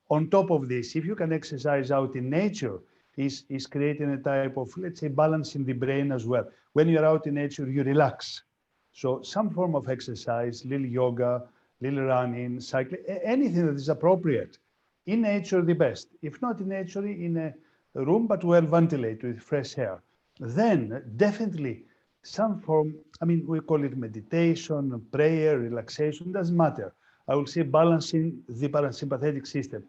On top of this, if you can exercise out in nature, is creating a type of, let's say, balance in the brain as well. When you're out in nature, you relax. So some form of exercise, little yoga, little running, cycling, anything that is appropriate. In nature, the best. If not in nature, in a room, but well ventilated with fresh air. Then definitely some form, we call it meditation, prayer, relaxation, doesn't matter. I will say balancing the parasympathetic system.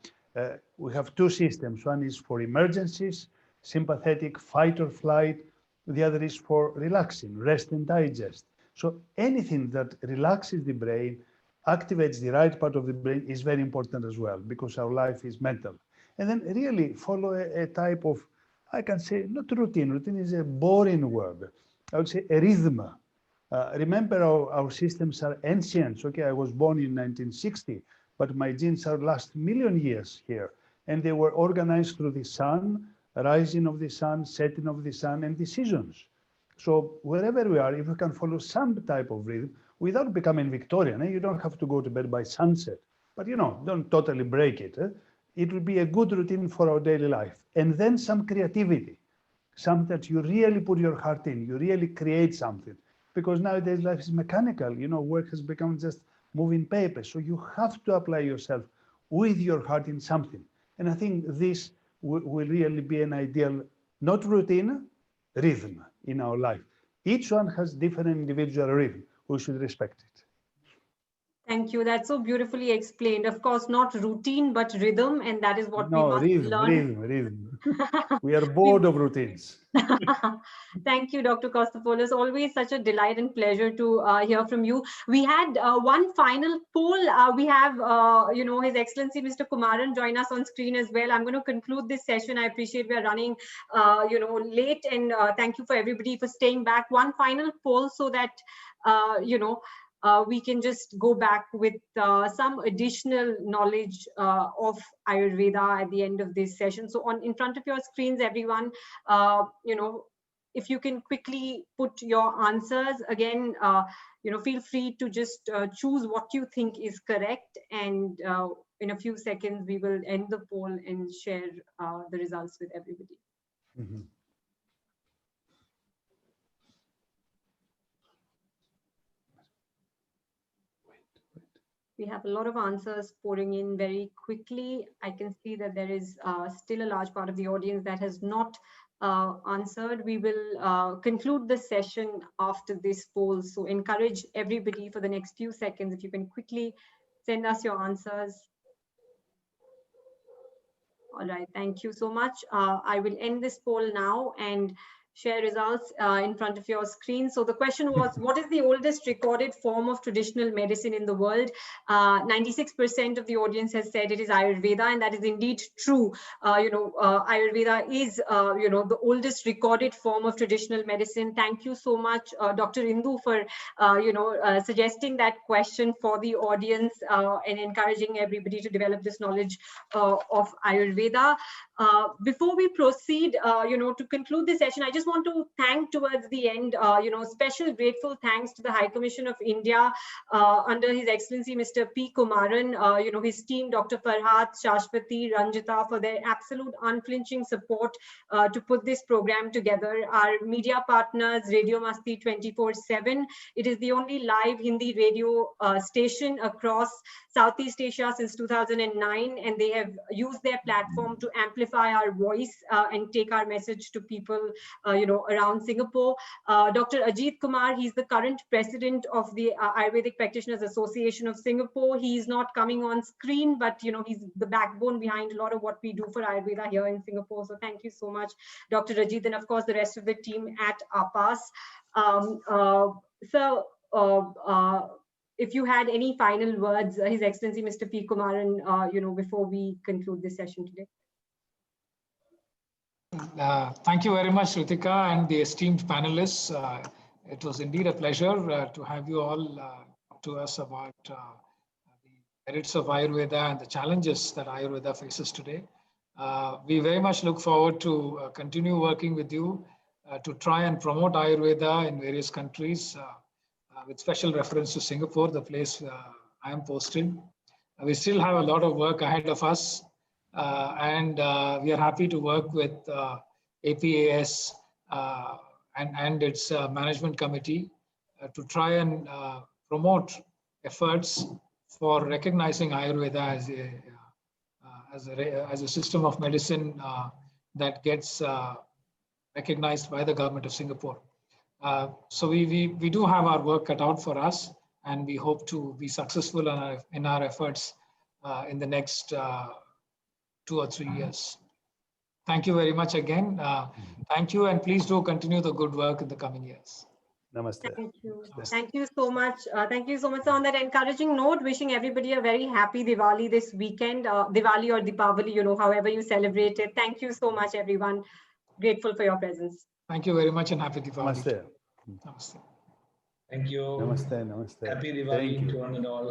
We have two systems. One is for emergencies, sympathetic, fight or flight. The other is for relaxing, rest and digest. So anything that relaxes the brain, activates the right part of the brain is very important as well, because our life is mental. And then really follow a type of, I can say, not routine. Routine is a boring word. I would say a rhythm. Remember, our systems are ancient. Okay, I was born in 1960, but my genes are last million years here. And they were organized through the sun, rising of the sun, setting of the sun, and the seasons. So wherever we are, if we can follow some type of rhythm, without becoming Victorian, you don't have to go to bed by sunset, but don't totally break it. it will be a good routine for our daily life. And then some creativity, something that you really put your heart in, you really create something. Because nowadays life is mechanical, work has become just moving paper. So you have to apply yourself with your heart in something. And I think this will really be an ideal, not routine, rhythm in our life. Each one has different individual rhythm. We should respect it. Thank you. That's so beautifully explained. Of course, not routine, but rhythm. And that is what we must learn. Rhythm. We are bored of routines. Thank you, Dr. Kostopoulos. Always such a delight and pleasure to hear from you. We had one final poll. We have, His Excellency, Mr. Kumaran, join us on screen as well. I'm going to conclude this session. I appreciate we are running, late, and thank you for everybody for staying back. One final poll so that, we can just go back with some additional knowledge of Ayurveda at the end of this session. So in front of your screens, everyone, if you can quickly put your answers again, feel free to just choose what you think is correct. And in a few seconds, we will end the poll and share the results with everybody. Mm-hmm. We have a lot of answers pouring in very quickly. I can see that there is still a large part of the audience that has not answered. We will conclude the session after this poll. So encourage everybody for the next few seconds, if you can quickly send us your answers. All right, thank you so much. I will end this poll now and share results in front of your screen. So the question was, what is the oldest recorded form of traditional medicine in the world? 96% of the audience has said it is Ayurveda, and that is indeed true. Ayurveda is, the oldest recorded form of traditional medicine. Thank you so much, Dr. Indu, for, suggesting that question for the audience and encouraging everybody to develop this knowledge of Ayurveda. Before we proceed, to conclude this session, I just want to thank towards the end, special grateful thanks to the High Commission of India under His Excellency Mr. P. Kumaran, his team, Dr. Farhat, Shashwati, Ranjita, for their absolute unflinching support to put this program together. Our media partners, Radio Masti 24/7. It is the only live Hindi radio station across Southeast Asia since 2009, and they have used their platform to amplify our voice and take our message to people, around Singapore. Dr. Ajit Kumar, he's the current president of the Ayurvedic Practitioners Association of Singapore. He's not coming on screen, but he's the backbone behind a lot of what we do for Ayurveda here in Singapore. So thank you so much, Dr. Ajit, and of course the rest of the team at ArtH. If you had any final words, His Excellency Mr. P. Kumaran, before we conclude this session today. Thank you very much, Ritika, and the esteemed panelists. It was indeed a pleasure to have you all talk to us about the merits of Ayurveda and the challenges that Ayurveda faces today. We very much look forward to continue working with you to try and promote Ayurveda in various countries, with special reference to Singapore, the place I am posted. We still have a lot of work ahead of us. And we are happy to work with APAS and its management committee to try and promote efforts for recognizing Ayurveda as a system of medicine that gets recognized by the government of Singapore. So we do have our work cut out for us, and we hope to be successful in our efforts in the next 2 or 3 years. Thank you very much again. Thank you, and please do continue the good work in the coming years. Namaste. Thank you. Thank you so much. Thank you so much. So on that encouraging note, wishing everybody a very happy Diwali this weekend, Diwali or Deepavali, however you celebrate it. Thank you so much, everyone. Grateful for your presence. Thank you very much, and happy Diwali. Namaste. Namaste. Thank you. Namaste. Namaste. Happy Diwali Thank you. to one and all.